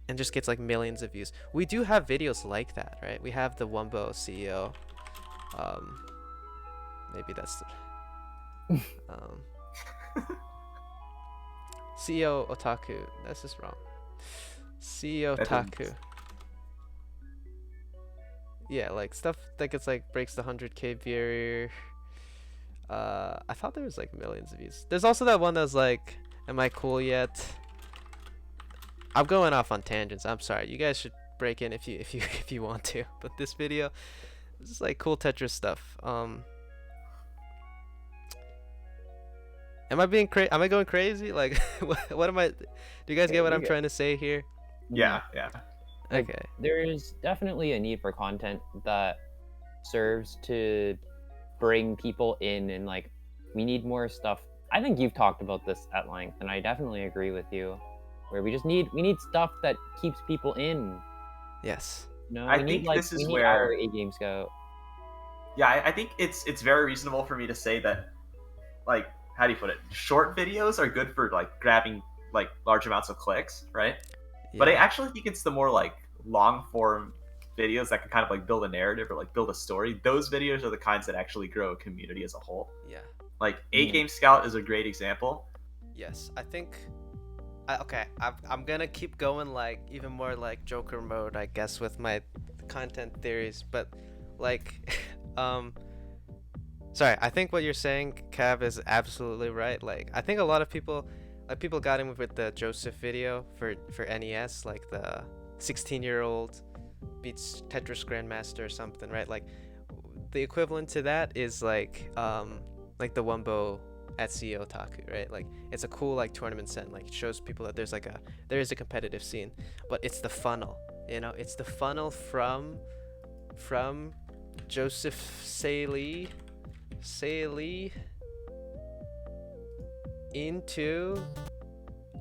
and just gets like millions of views. We do have videos like that, right? We have the Wumbo CEO. Maybe that's the CEO Otaku. That's just wrong. CEO Otaku. Yeah, like stuff that gets like breaks the 100K barrier. I thought there was like millions of views. There's also that one that's like, am I cool yet? I'm going off on tangents. I'm sorry. You guys should break in if you want to. But this video, this is like cool Tetris stuff. Am I being Am I going crazy? Like, what am I? Do you guys get what I'm trying to say here? Yeah. Like, Okay. there is definitely a need for content that serves to bring people in, and like we need more stuff. I think you've talked about this at length, and I definitely agree with you. Where we need stuff that keeps people in. Yes. No, I we need think like this we is need our where, A game scout. yeah, I think it's very reasonable for me to say that, like, how do you put it? Short videos are good for like grabbing like large amounts of clicks, right? But I Yeah. actually think it's the more like long form videos that can kind of like build a narrative or like build a story. Those videos are the kinds that actually grow a community as a whole. Yeah. Like A Mhm. Game Scout is a great example. Yes. I think. Okay. I'm gonna keep going like even more like Joker mode, I guess, with my content theories. But like, um, sorry. I think what you're saying, Cav, is absolutely right. Like, I think a lot of people, like people got in with the Joseph video for NES, like the 16-year-old beats Tetris Grandmaster or something, right? Like the equivalent to that is like the Wumbo at CEO Otaku, right? Like it's a cool like tournament set, like it shows people that there is a competitive scene, but it's the funnel, it's the funnel from Joseph Saley into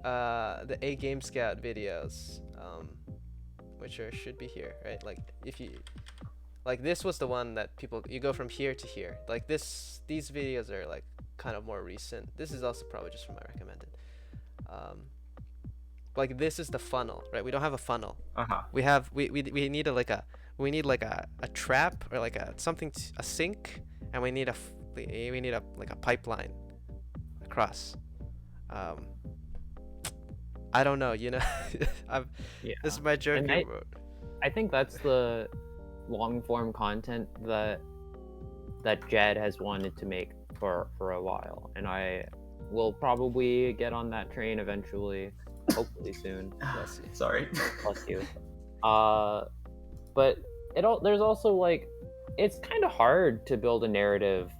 the A Game Scout videos, which should be here, right? Like if you like this was the one that people you go from here to here. Like these videos are like kind of more recent. This is also probably just from my recommended. Like this is the funnel, right? We don't have a funnel. Uh huh. We need a trap or like a sink, and we need a like a pipeline across. Um, I don't know, I'm Yeah, this is my and joker mode. I think that's the long form content that Jed has wanted to make for a while, and I will probably get on that train eventually, hopefully soon. Bless you. Sorry. Bless you. But there's also like it's kind of hard to build a narrative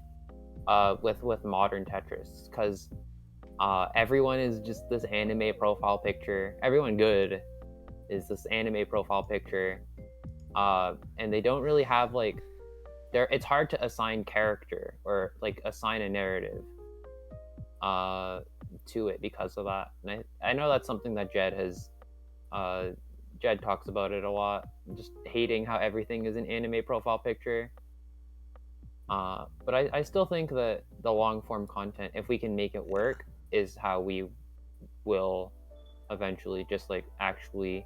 with modern Tetris because everyone is just this anime profile picture. Everyone good is this anime profile picture, and they don't really have like it's hard to assign character or like assign a narrative to it because of that. And I know that's something that Jed talks about it a lot, just hating how everything is an anime profile picture. But I still think that the long form content, if we can make it work, is how we will eventually just like actually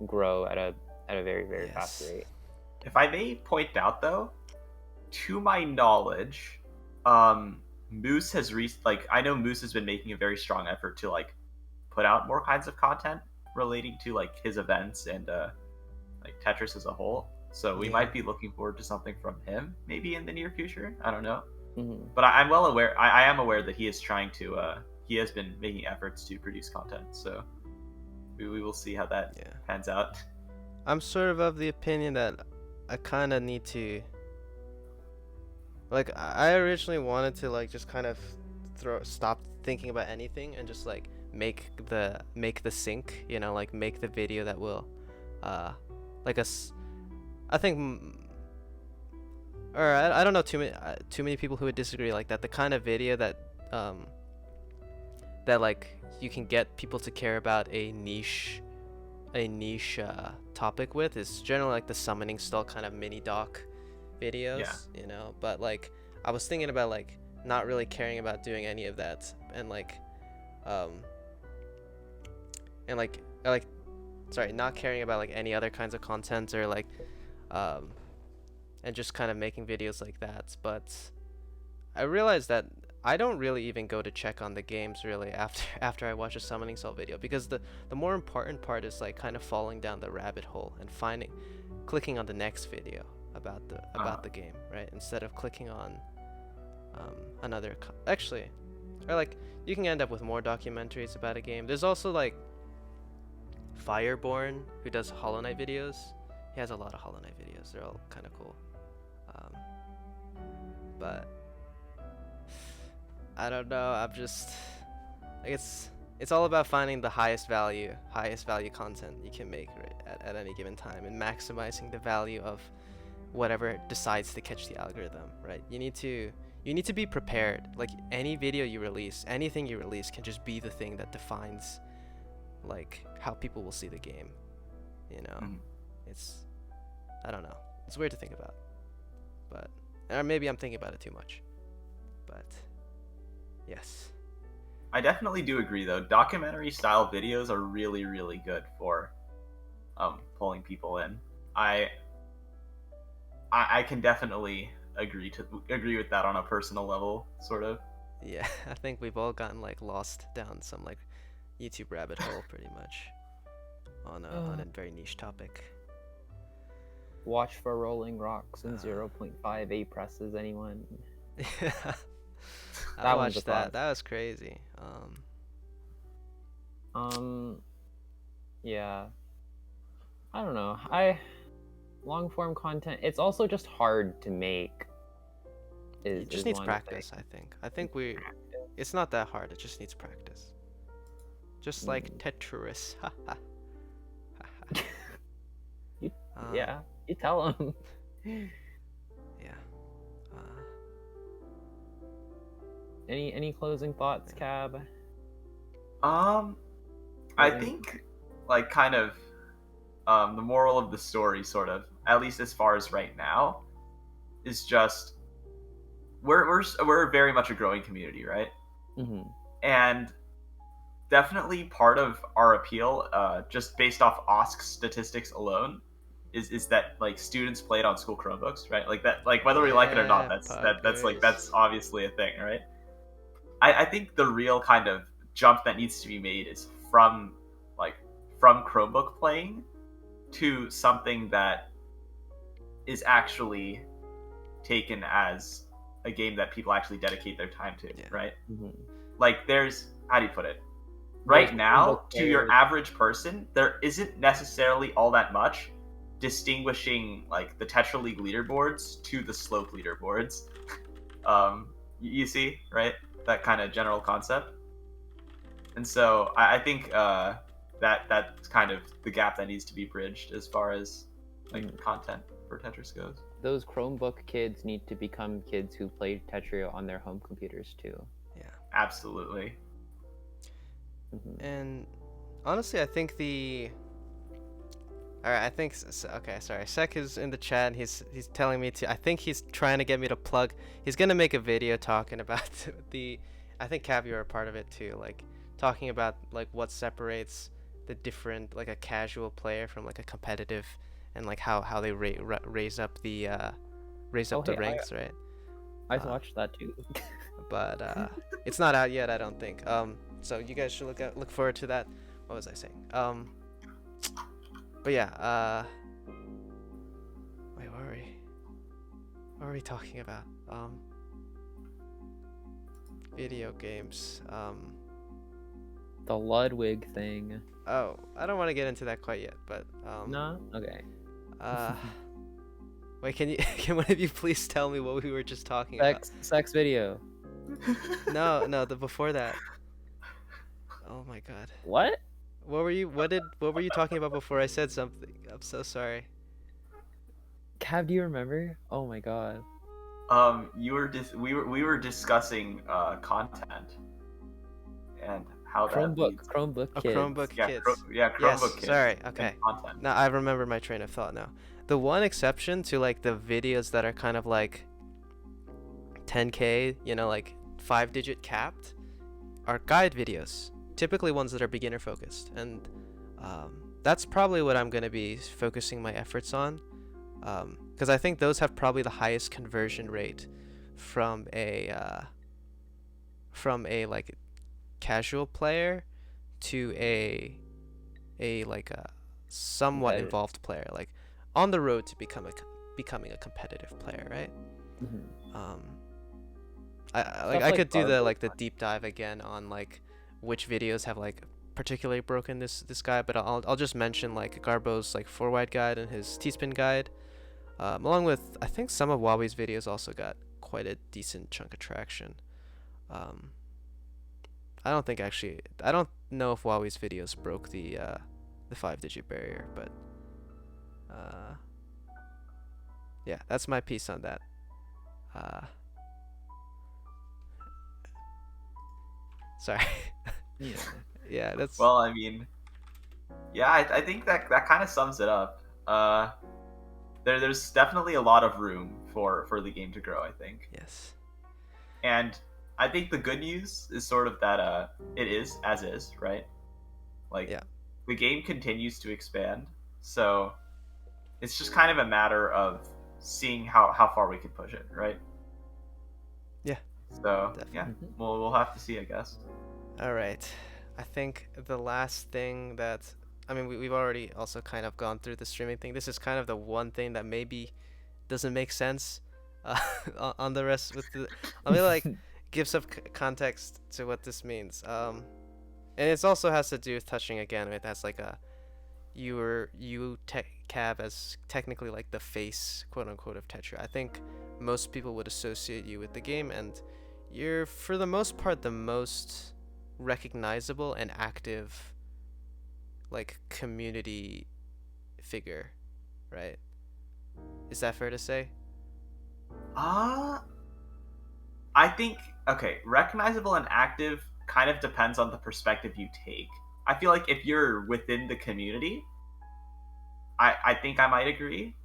grow at a very very fast Yes. rate. If I may point out though, to my knowledge, Moose has like I know Moose has been making a very strong effort to like put out more kinds of content relating to like his events and like Tetris as a whole. So we Yeah. might be looking forward to something from him maybe in the near future. I don't know, Mm-hmm. but I'm well aware. I am aware that he is trying to. He has been making efforts to produce content. So we will see how that Yeah. pans out. I'm sort of the opinion that I kind of need to like I originally wanted to like just kind of stop thinking about anything and just like make the sync, like make the video that will like I think or I don't know too many people who would disagree like that the kind of video that like you can get people to care about a niche topic with is generally like the summoning style kind of mini doc videos, but like I was thinking about like not really caring about doing any of that and like sorry, not caring about like any other kinds of content or like and just kind of making videos like that. But I realized that I don't really even go to check on the games really after I watch a summoning cell video because the more important part is like kind of falling down the rabbit hole and clicking on the next video about the game, right? Instead of clicking on another actually, or like you can end up with more documentaries about a game. There's also like Fireborn who does Hollow Knight videos. He has a lot of Hollow Knight videos. They're all kind of cool. But I don't know. I'm just like it's all about finding the highest value content you can make right, at any given time and maximizing the value of whatever decides to catch the algorithm, right? You need to be prepared. Like any video you release, anything you release can just be the thing that defines like how people will see the game. Mm. It's I don't know. It's weird to think about, but or maybe I'm thinking about it too much. But yes. I definitely do agree, though. Documentary style videos are really, really good for pulling people in. I can definitely agree with that on a personal level, sort of. Yeah, I think we've all gotten like lost down some like YouTube rabbit hole pretty much on a very niche topic. Watch for rolling rocks and 0.5 A presses. Anyone? Yeah. I That one's a watched that. classic. That was crazy. Yeah. I don't know. Long form content. It's also just hard to make. It just needs one practice, thing. I think. I think it's not that hard. It just needs practice. Just like Tetris. Yeah, you tell them. Yeah. Any closing thoughts, Cab? I think, like, kind of, the moral of the story, sort of, at least as far as right now, is just we're very much a growing community, right? Mm-hmm. And definitely part of our appeal, just based off OSC statistics alone, is that like students play it on school Chromebooks, right? Like that, like whether we like it or not, that's obviously a thing, right? I think the real kind of jump that needs to be made is from Chromebook playing to something that is actually taken as a game that people actually dedicate their time to, right? Mm-hmm. Like there's, how do you put it? Right now, to your players. average person, there isn't necessarily all that much distinguishing like the Tetra League leaderboards to the slope leaderboards. You see, right? That kind of general concept. And so I think that's kind of the gap that needs to be bridged as far as like content for Tetris goes. Those Chromebook kids need to become kids who play Tetris on their home computers too. Yeah. Absolutely. Mm-hmm. And honestly, I think Alright, I think okay, sorry. Sek is in the chat and he's telling me to, I think he's trying to get me to plug. He's going to make a video talking about I think Cav, you're a part of it too, like talking about like what separates the different, like a casual player from like a competitive, and like how they raise up the ranks, right? I watched that too. But it's not out yet, I don't think. So you guys should look forward to that. What was I saying? But yeah, wait, what were we talking about? Video games. The Ludwig thing. Oh, I don't want to get into that quite yet, but No? Okay. Wait, can one of you please tell me what we were just talking about? Sex video. No, the before that. Oh my god. What? What were you talking about before I said something? I'm so sorry. Cab, do you remember? Oh my god. We were discussing content and how that leads. Chromebook Oh, kids. Chromebook kids. Chromebook Yes, kids. sorry. and Okay. Content. Now I remember my train of thought now. The one exception to like the videos that are kind of like 10K, like 5-digit capped, are guide videos. Typically ones that are beginner focused, and that's probably what I'm going to be focusing my efforts on, because I think those have probably the highest conversion rate from a like casual player to a like a somewhat involved player, like on the road to becoming a competitive player, right? Mm-hmm. I could do the deep dive again on like which videos have like particularly broken this guy, but I'll just mention like Garbo's like 4-wide guide and his T-spin guide, along with I think some of Huawei's videos also got quite a decent chunk of traction. I don't know if Huawei's videos broke the 5-digit barrier, but yeah, that's my piece on that. Sorry. Yeah, that's. Well, I mean, yeah, I think that kind of sums it up. there's definitely a lot of room for the game to grow, I think. Yes. And I think the good news is sort of that it is as is, right? Like Yeah. the game continues to expand, so it's just kind of a matter of seeing how far we can push it, right? Yeah. So Definitely. yeah, Mhm. we'll have to see, I guess. All right. I think the last thing that I mean, we've already also kind of gone through the streaming thing. This is kind of the one thing that maybe doesn't make sense uh, on the rest with the. Let me like give some context to what this means. And it also has to do with touching again. It has like a Cab as technically like the face, quote unquote, of Tetra. I think most people would associate you with the game, and you're for the most part the most recognizable and active like community figure, right? Is that fair to say? Uh I think okay, recognizable and active kind of depends on the perspective you take. I feel like if you're within the community, I think I might agree.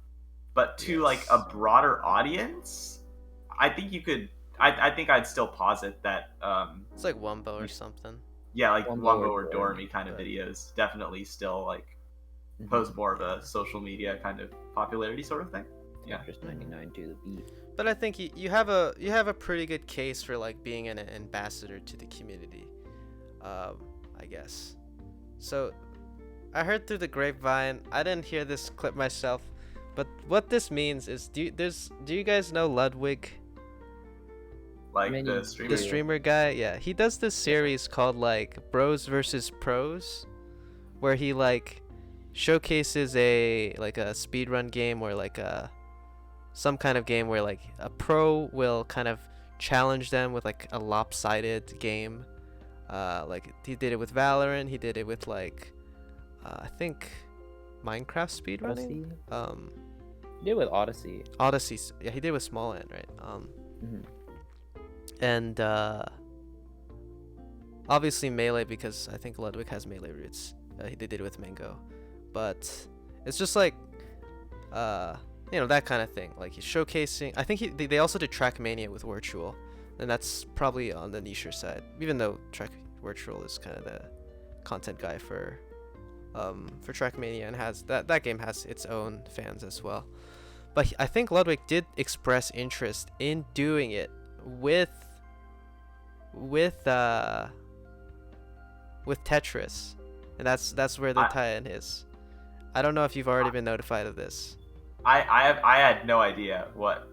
But to like a Yes. broader audience, I think you could I think I'd still posit that It's like Wumbo or something. yeah, like Wumbo Wumbo or or Dormy, Dormy kind of but videos definitely still like Mhm. pose more of Yeah. a social media kind of popularity sort of thing. Yeah. Tetris 99 to the beat. But I think you have a pretty good case for like being an ambassador to the community, I guess. So I heard through the grapevine. I didn't hear this clip myself, but what this means is do you guys know Ludwig, Like Many the the streamer. do. streamer guy? Yeah, he does this series called like Bros versus Pros, where he like showcases a like a speedrun game or like a some kind of game where like a pro will kind of challenge them with like a lopsided game. Like he did it with Valorant. He did it with like I think Minecraft speedrunning. Odyssey? Um, He did with Odyssey. Odyssey. Yeah, he did with Small Ant, right? Mhm. And obviously Melee because I think Ludwig has Melee roots. He did it with Mango, but it's just like that kind of thing. Like he's showcasing. I think they also did Trackmania with Virtual, and that's probably on the niche side. Even though Virtual is kind of the content guy for Trackmania and has that game has its own fans as well. But I think Ludwig did express interest in doing it with Tetris, and that's where the tie-in is. I don't know if you've already been notified of this. I had no idea what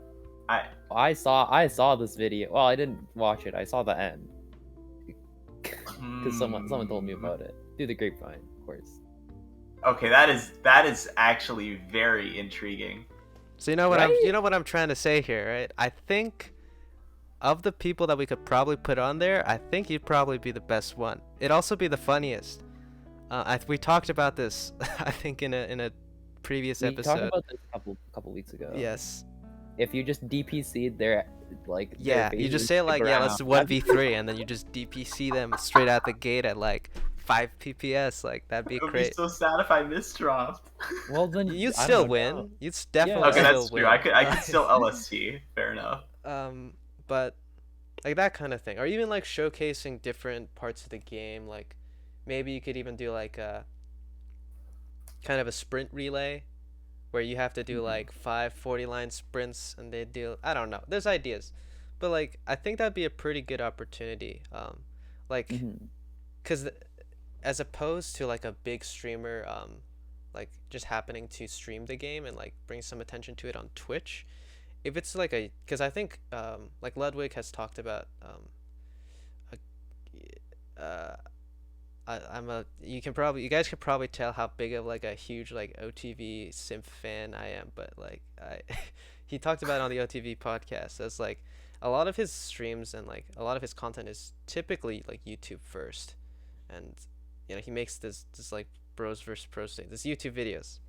I I saw this video. Well, I didn't watch it. I saw the end because someone told me about it through the grapevine, of course. Okay, that is actually very intriguing. So you know what Right? I'm trying to say here, right? I think of the people that we could probably put on there, I think you'd probably be the best one. It'd also be the funniest. We talked about this, I think, in a previous We talked episode. about this a couple weeks ago. Yes. If you just DPC'd their like Yeah, their you just faces say to like, the yeah, ground, let's 1v3, and then you just DPC them straight out the gate at like 5 PPS. Like that'd be It would be great. so sad if I misdropped. Well then You'd I still don't know. win. You'd definitely Okay, Yeah. still that's win. true. I could still LST. Fair enough. But like that kind of thing, or even like showcasing different parts of the game. Like maybe you could even do like a kind of a sprint relay where you have to do like 5 40-line sprints, and they do, I don't know, there's ideas, but like I think that'd be a pretty good opportunity, like Mhm. because as opposed to like a big streamer like just happening to stream the game and like bring some attention to it on Twitch, if it's like a, because I think like Ludwig has talked about uh, you guys could probably tell how big of like a huge like OTV simp fan I am, but like he talked about it on the OTV podcast as like a lot of his streams and like a lot of his content is typically like YouTube first, and he makes this like bros versus pros thing, this YouTube videos,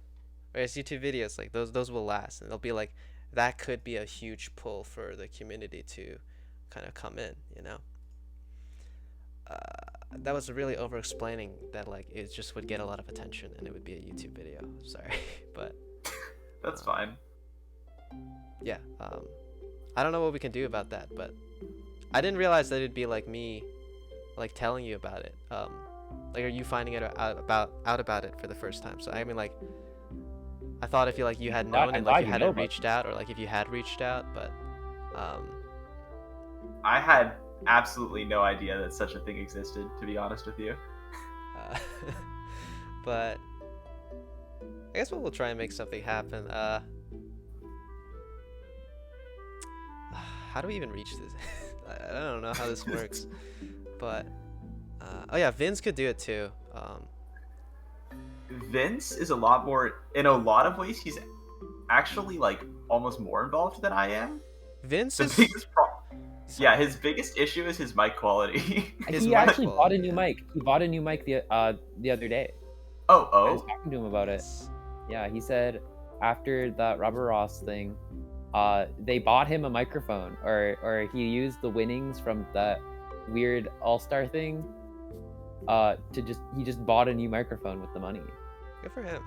right? His YouTube videos, like those will last, and they'll be like, that could be a huge pull for the community to kind of come in, that was really over explaining that, like it just would get a lot of attention and it would be a YouTube video. Sorry, but That's fine. yeah, I don't know what we can do about that, but I didn't realize that it'd be like me, like telling you about it. Like, are you finding out about it for the first time? So I mean, like, I thought if you like you had known I'm and like glad you you know hadn't about reached out, or like if you had reached out, but I had absolutely no idea that such a thing existed, to be honest with you. uh, but I guess we'll try and make something happen. How do we even reach this? I don't know how this works, but oh yeah, Vince could do it too. Vince is a lot more, in a lot of ways, he's actually like almost more involved than I am. Vince The is biggest yeah, his biggest issue is his mic quality. His He mic actually bought quality, a new yeah. mic. He bought a new mic the other day. Oh, I was oh, talking to him about it. Yes. Yeah, he said after that Rubber Ross thing, they bought him a microphone, or he used the winnings from that weird All-Star thing, he just bought a new microphone with the money. Good for him.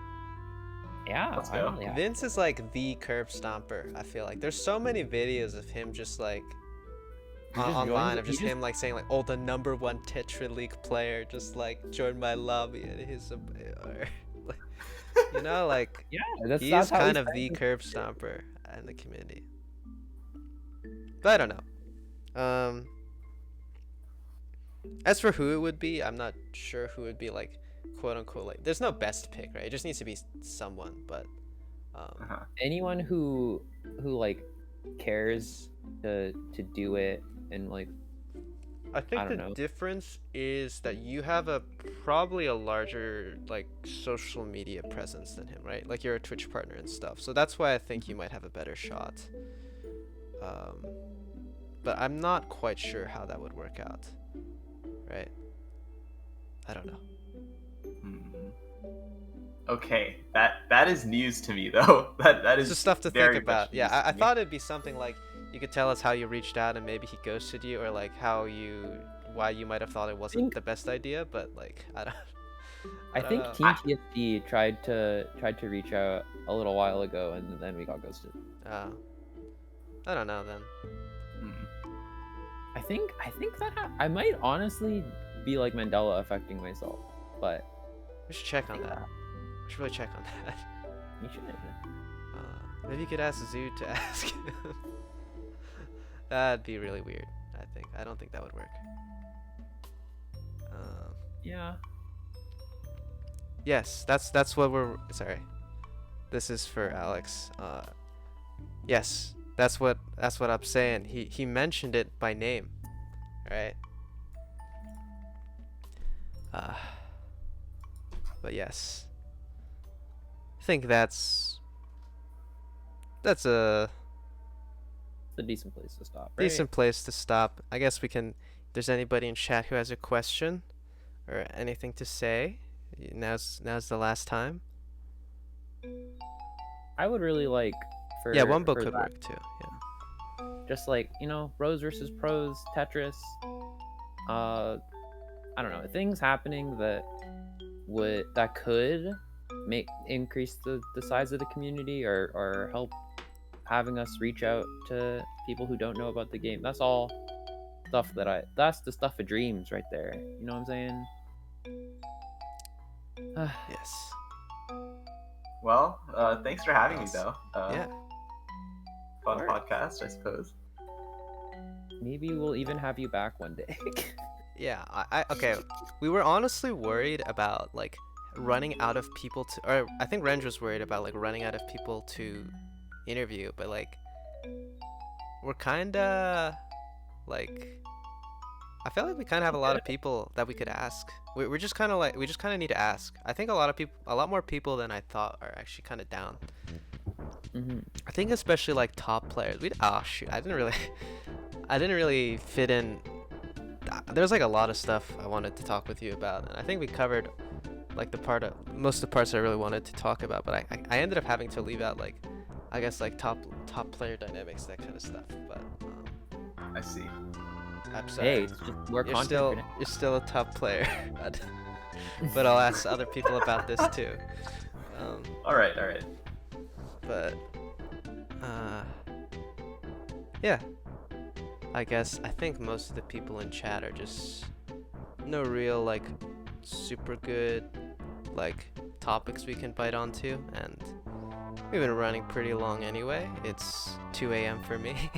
Yeah, Let's I go. really have. Vince is like the curb stomper. I feel like there's so many videos of him just like He just online joins- of he just him like saying like, oh, the #1 Tetra League player just like joined my lobby and he's or, like, you know, like Yeah, he that's is how kind he's of the trying to- curb stomper in the community. But I don't know. As for who it would be, I'm not sure who would be like quote unquote like. There's no best pick, right? It just needs to be someone. But uh-huh. anyone who like cares to do it and like I think I don't the know. difference is that you have probably a larger like social media presence than him, right? Like you're a Twitch partner and stuff. So that's why I think you might have a better shot. But I'm not quite sure how that would work out, right? I don't know. Okay, that is news to me though. That It's is just stuff to very think much about. Yeah, news to I me. thought it'd be something like you could tell us how you reached out and maybe he ghosted you, or like why you might have thought it wasn't think- the best idea. But like I don't. I don't think know. Team TSD tried to reach out a little while ago, and then we got ghosted. I don't know then. Hmm. I think that I might honestly be like Mandela affecting myself, but We should check on think that. We should really check on that. you should. Maybe you could ask Zoo to ask him. That'd be really weird. I don't think that would work. Yeah. Yes, that's what we're. Sorry, this is for Alex. Yes, that's what I'm saying. He mentioned it by name, right? But yes, I think that's a It's a decent place to stop. Right? decent place to stop. I guess we can. If there's anybody in chat who has a question or anything to say, now's the last time. I would really like for Yeah, one book for could that, work too. Yeah. just like bros versus pros, Tetris. I don't know, things happening that could increase the size of the community, or help having us reach out to people who don't know about the game. That's all stuff that's the stuff of dreams right there. You know what I'm saying? Yes. Well, thanks for having me Yes. though. Yeah. Fun Word. podcast, I suppose. Maybe we'll even have you back one day. Yeah. Okay. We were honestly worried about like running out of people to, or I think Renge was worried about like running out of people to interview, but like we're kinda like I feel like we kind of have a lot of people that we could ask. We're just kind of like we just kind of need to ask. I think a lot more people than I thought are actually kind of down. Mm-hmm. I think especially like top players. Shoot, I didn't really fit in. There's like a lot of stuff I wanted to talk with you about, and I think we covered like most of the parts I really wanted to talk about. But I ended up having to leave out like I guess like top player dynamics, that kind of stuff. But I see. I'm sorry. Hey, it's just more You're content. still a top player, but I'll ask other people about this too. All right. But Yeah. I think most of the people in chat are just no real like super good like topics we can bite onto, and we've been running pretty long anyway. It's 2 a.m. for me.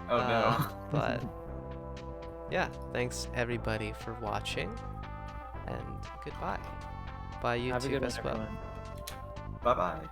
Oh no. But yeah, thanks everybody for watching, and goodbye. Bye Have a YouTube good one, as well. everyone. Bye bye.